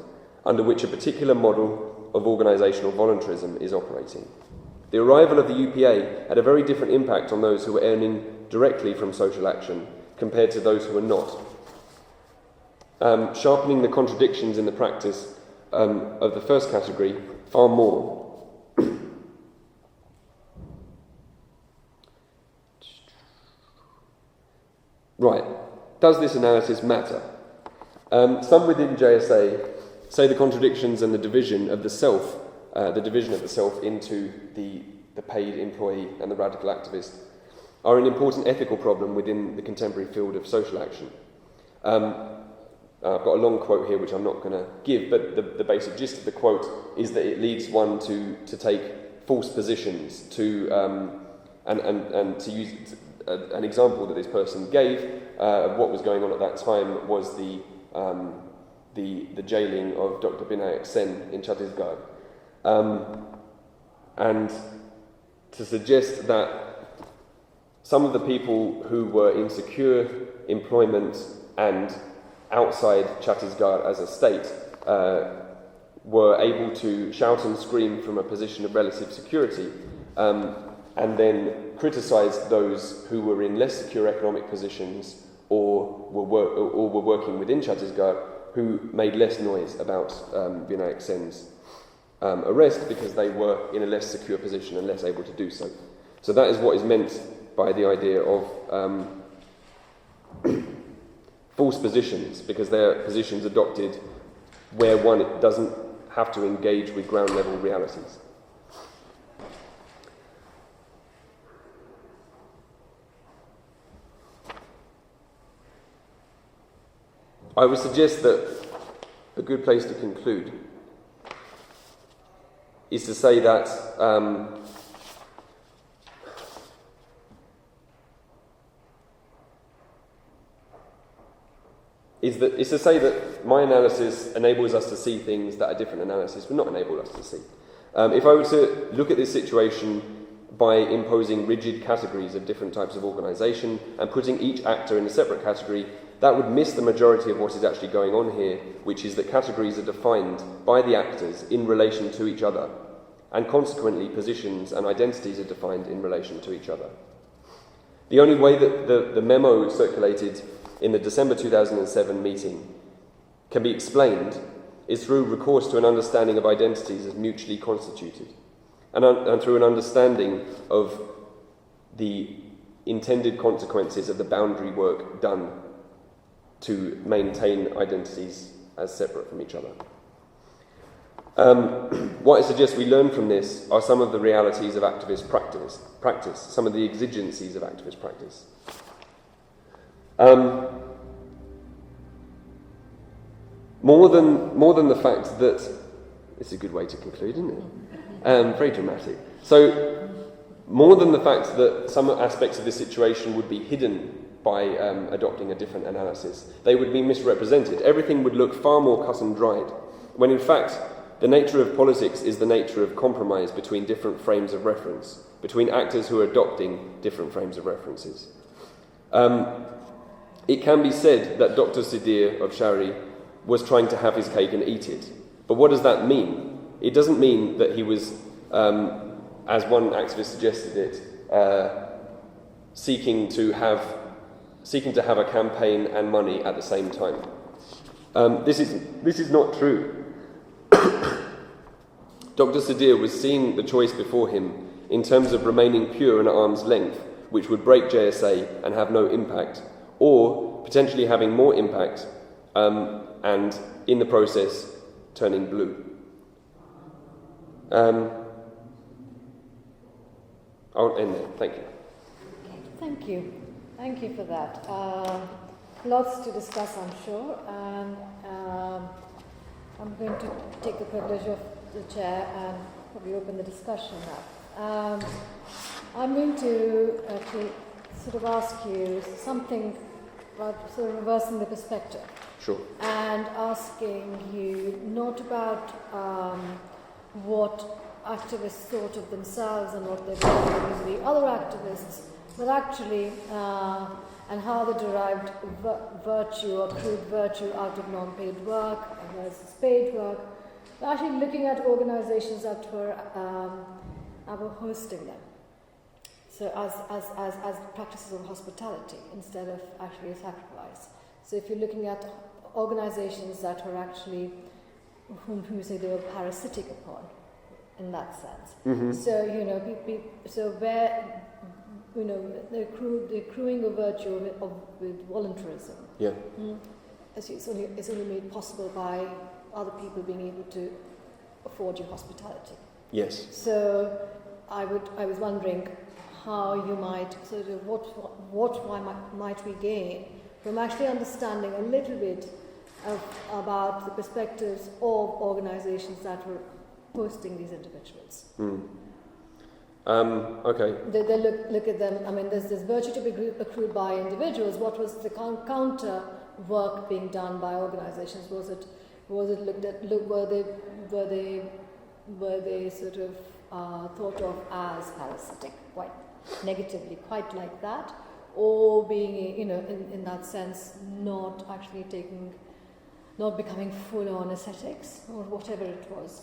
under which a particular model of organisational voluntarism is operating. The arrival of the UPA had a very different impact on those who were earning directly from social action compared to those who were not, sharpening the contradictions in the practice of the first category far more. Right, does this analysis matter? Some within JSA say the contradictions and the division of the self into the paid employee and the radical activist are an important ethical problem within the contemporary field of social action. I've got a long quote here which I'm not going to give, but the basic gist of the quote is that it leads one to take false positions, and to use an example that this person gave of what was going on at that time was the jailing of Dr. Binayak Sen in Chhattisgarh. And to suggest that some of the people who were in secure employment and outside Chhattisgarh as a state were able to shout and scream from a position of relative security, and then criticise those who were in less secure economic positions or were working within Chhattisgarh who made less noise about Binayak Sen's arrest because they were in a less secure position and less able to do so. So that is what is meant by the idea of false positions, because they are positions adopted where one doesn't have to engage with ground level realities. I would suggest that a good place to conclude is to say that my analysis enables us to see things that a different analysis would not enable us to see. If I were to look at this situation by imposing rigid categories of different types of organisation and putting each actor in a separate category, that would miss the majority of what is actually going on here, which is that categories are defined by the actors in relation to each other, and consequently positions and identities are defined in relation to each other. The only way that the memo circulated in the December 2007 meeting can be explained is through recourse to an understanding of identities as mutually constituted, and through an understanding of the intended consequences of the boundary work done to maintain identities as separate from each other. What I suggest we learn from this are some of the realities of activist practice, some of the exigencies of activist practice. More than the fact that it's a good way to conclude, isn't it? Very dramatic. So, more than the fact that some aspects of this situation would be hidden by adopting a different analysis, they would be misrepresented. Everything would look far more cut and dried, when in fact the nature of politics is the nature of compromise between different frames of reference, between actors who are adopting different frames of references. It can be said that Dr. Sidir of Shari was trying to have his cake and eat it. But what does that mean? It doesn't mean that he was, as one activist suggested it, seeking to have a campaign and money at the same time. This is not true. Dr. Sidir was seeing the choice before him in terms of remaining pure and at arm's length, which would break JSA and have no impact, or potentially having more impact and in the process turning blue. I'll end there. Thank you. Thank you. Thank you for that. Lots to discuss, I'm sure, and I'm going to take the privilege of the chair and probably open the discussion now. I'm going to actually sort of ask you something about sort of reversing the perspective. Sure. And asking you not about what activists thought of themselves and what they were usually other activists, but actually and how they derived virtue or crude virtue out of non-paid work versus paid work. But actually looking at organizations that were hosting them. So as practices of hospitality instead of actually a sacrifice. So if you're looking at organizations that were actually whom say they were parasitic upon, in that sense. Mm-hmm. So so where the accruing of virtue with voluntarism. Yeah. It's only made possible by other people being able to afford your hospitality. Yes. So I was wondering how you might sort of what might we gain from actually understanding a little bit about the perspectives of organizations that were hosting these individuals. Okay. They look at them. I mean, there's this virtue to be accrued by individuals. What was the counter work being done by organizations? Was it looked at? Were they sort of thought of as parasitic, quite negatively, quite like that, or being in that sense not actually not becoming full-on ascetics or whatever it was.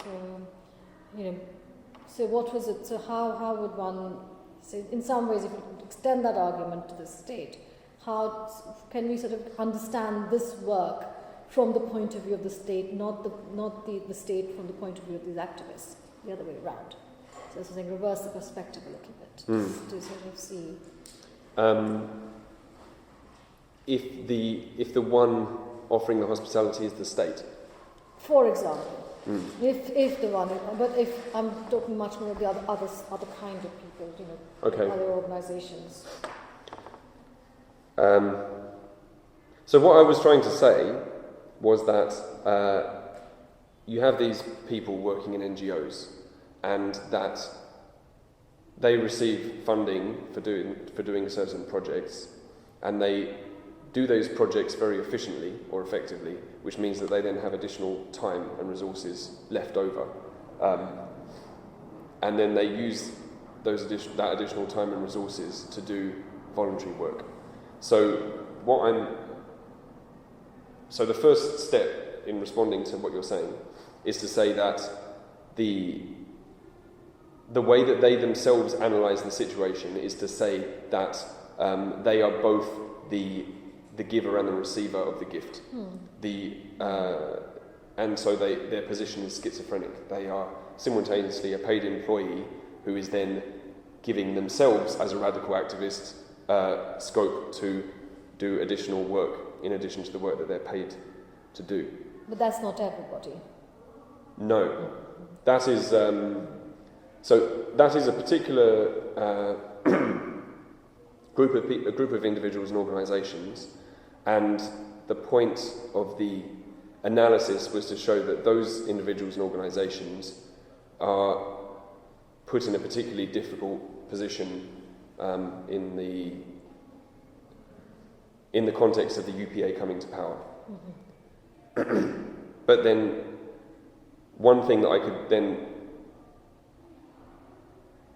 So what was it? So how would one say? In some ways, if you extend that argument to the state, how can we sort of understand this work from the point of view of the state, not the state from the point of view of these activists, the other way around? So something reverse the perspective a little bit to sort of see. If the one offering the hospitality is the state, for example. If the one, but if I'm talking much more of the other kind of people, okay. Other organisations. So what I was trying to say was that you have these people working in NGOs, and that they receive funding for doing certain projects, and they do those projects very efficiently or effectively, which means that they then have additional time and resources left over. And then they use that additional time and resources to do voluntary work. So the first step in responding to what you're saying is to say that the way that they themselves analyse the situation is to say that they are both the giver and the receiver of the gift. And so their position is schizophrenic. They are simultaneously a paid employee who is then giving themselves, as a radical activist, scope to do additional work in addition to the work that they're paid to do. But that's not everybody. No. That is that is a particular group of individuals and organisations, and the point of the analysis was to show that those individuals and organisations are put in a particularly difficult position in the context of the UPA coming to power. But then one thing that I could then...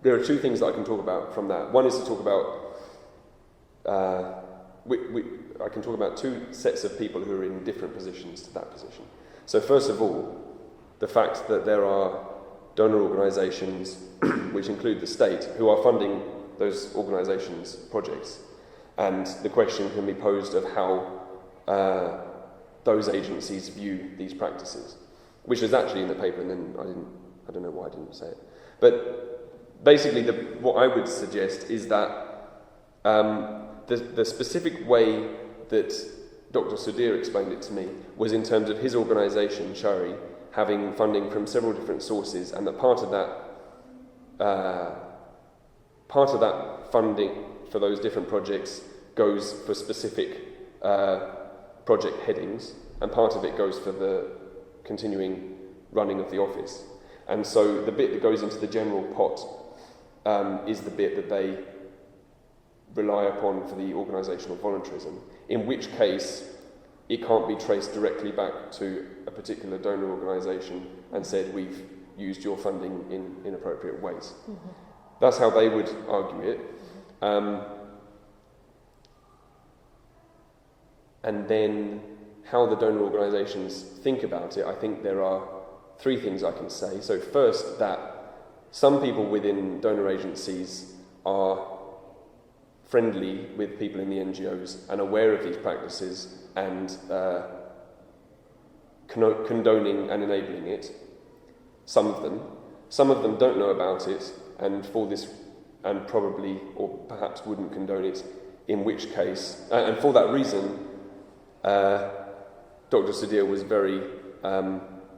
There are two things that I can talk about from that. One is to talk about... I can talk about two sets of people who are in different positions to that position. So first of all, the fact that there are donor organisations, which include the state, who are funding those organisations' projects. And the question can be posed of how those agencies view these practices, which is actually in the paper, and then I don't know why I didn't say it. But basically what I would suggest is that the specific way that Dr. Sudhir explained it to me was in terms of his organisation, Shari, having funding from several different sources, and that part of that funding for those different projects goes for specific project headings, and part of it goes for the continuing running of the office. And so the bit that goes into the general pot is the bit that they rely upon for the organisational voluntarism, in which case it can't be traced directly back to a particular donor organisation and said, we've used your funding in inappropriate ways. Mm-hmm. That's how they would argue it. And then how the donor organisations think about it, I think there are three things I can say. So first, that some people within donor agencies are friendly with people in the NGOs and aware of these practices and condoning and enabling it. Some of them don't know about it, and probably or perhaps wouldn't condone it, in which case, and for that reason, Dr. Sudhir was very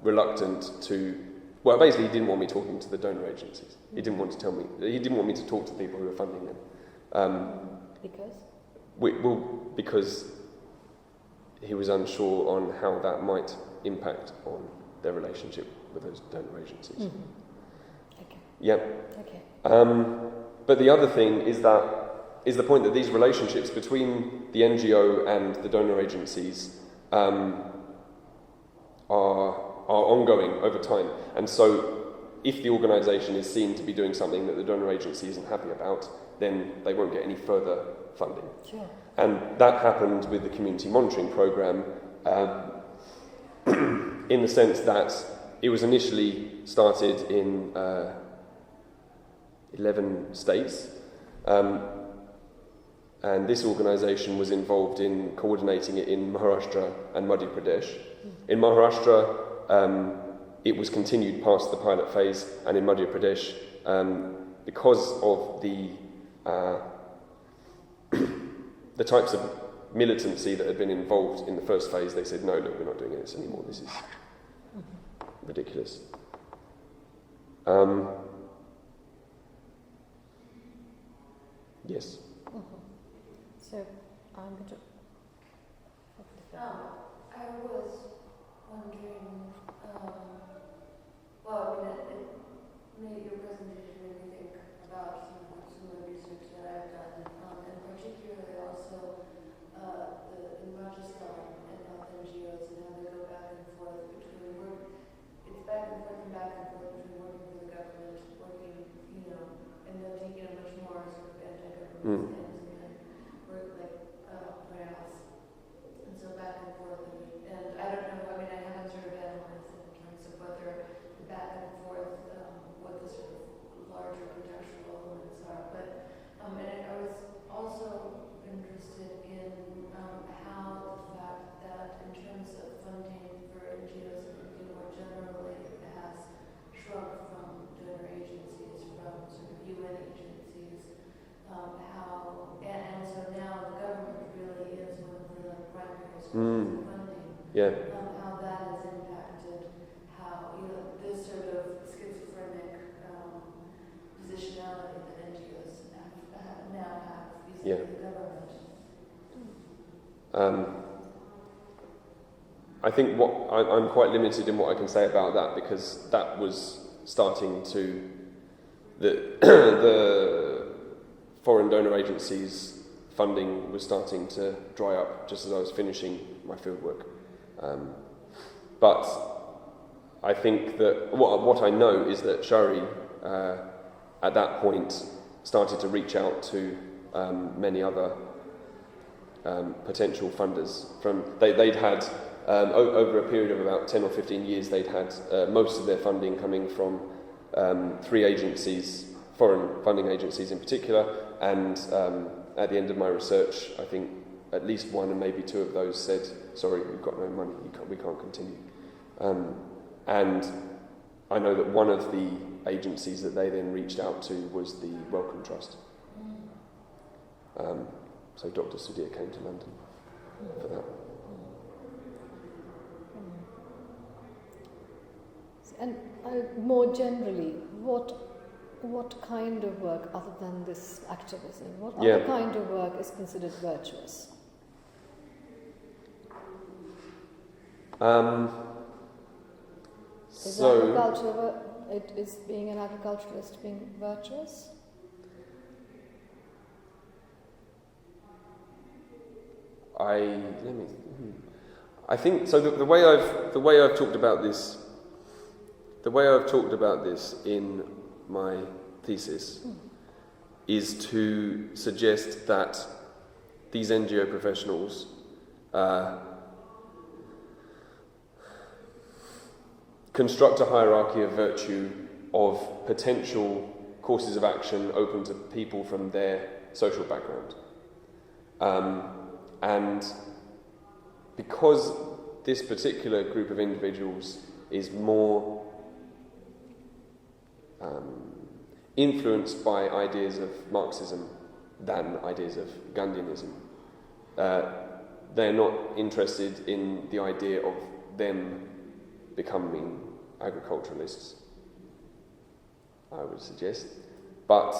reluctant to, well, basically he didn't want me talking to the donor agencies. He didn't want me to talk to people who were funding them. Because? Because he was unsure on how that might impact on their relationship with those donor agencies. Mm-hmm. Okay. Yeah. Okay. But the other thing is the point that these relationships between the NGO and the donor agencies are ongoing over time. And so if the organisation is seen to be doing something that the donor agency isn't happy about, then they won't get any further funding. Sure. And that happened with the community monitoring programme in the sense that it was initially started in 11 states, and this organisation was involved in coordinating it in Maharashtra and Madhya Pradesh. In Maharashtra, it was continued past the pilot phase, and in Madhya Pradesh, because of the types of militancy that had been involved in the first phase, they said, no, look, we're not doing this anymore, this is ridiculous. Yes? So, I'm going to... I was wondering, your presentation made me think about some of the research that I've done, and particularly also in Rajasthan and health NGOs and how they go back and forth between back and forth between working for the government, working, and then taking a much more sort of anti-government stance and then work perhaps. And so back and forth, and I don't know, I haven't sort of analyzed it in terms of whether the back and forth, what the sort of larger contextual elements are, but and I was also interested in how the fact that in terms of funding for NGOs and more generally has shrunk from donor agencies, from sort of UN agencies, and so now the government really is one of the primary sources of funding. Yeah. How that has impacted how this sort of schizophrenic positionality that NGOs now have vis-a-vis the government. I think I'm quite limited in what I can say about that, because that was starting to the foreign donor agencies' funding was starting to dry up just as I was finishing my fieldwork. But I think that what I know is that Shari at that point started to reach out to many other potential funders. They'd had over a period of about 10 or 15 years, they'd had most of their funding coming from 3 agencies, foreign funding agencies in particular, and at the end of my research, I think at least 1 and maybe 2 of those said, sorry, we've got no money, we can't continue. And I know that one of the agencies that they then reached out to was the Wellcome Trust. So Dr. Sudhir came to London for that. And more generally, what kind of work, other than this activism, what other kind of work is considered virtuous? Is being an agriculturalist being virtuous? I think so. The way I've talked about this, in my thesis, is to suggest that these NGO professionals construct a hierarchy of virtue of potential courses of action open to people from their social background. And because this particular group of individuals is more influenced by ideas of Marxism than ideas of Gandhianism, they're not interested in the idea of them becoming agriculturalists, I would suggest. But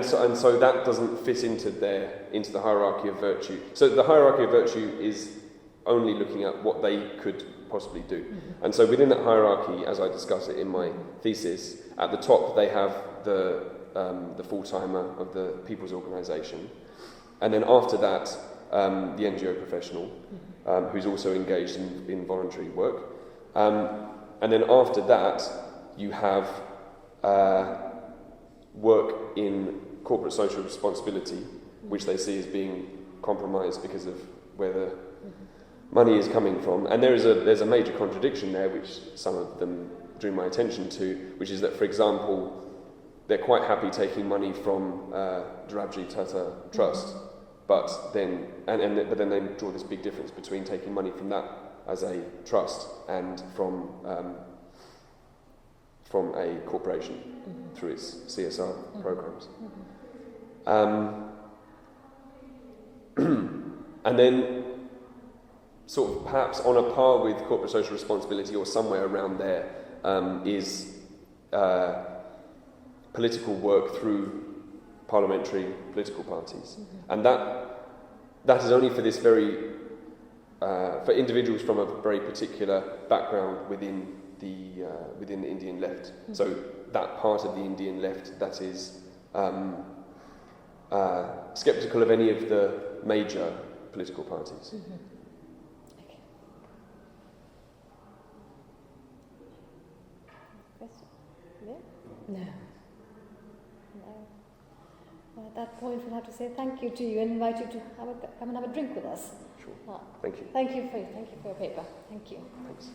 so that doesn't fit into the hierarchy of virtue. So the hierarchy of virtue is only looking at what they could possibly do. And so within that hierarchy, as I discuss it in my thesis, at the top they have the full-timer of the people's organisation, and then after that the NGO professional, who's also engaged in voluntary work, and then after that you have work in corporate social responsibility, which they see as being compromised because of where the money is coming from. And there's a major contradiction there, which some of them drew my attention to, which is that, for example, they're quite happy taking money from Drabji Tata Trust, but then they draw this big difference between taking money from that as a trust and from a corporation through its CSR programs. And then, sort of perhaps on a par with corporate social responsibility or somewhere around there, is political work through parliamentary political parties. And that is only for this very for individuals from a very particular background within the Indian left. So that part of the Indian left that is sceptical of any of the major political parties. Okay. Question? Yeah? No. At that point, we'll have to say thank you to you and invite you to come and have a drink with us. Sure. Thank you. Thank you for your paper. Thank you. Thanks.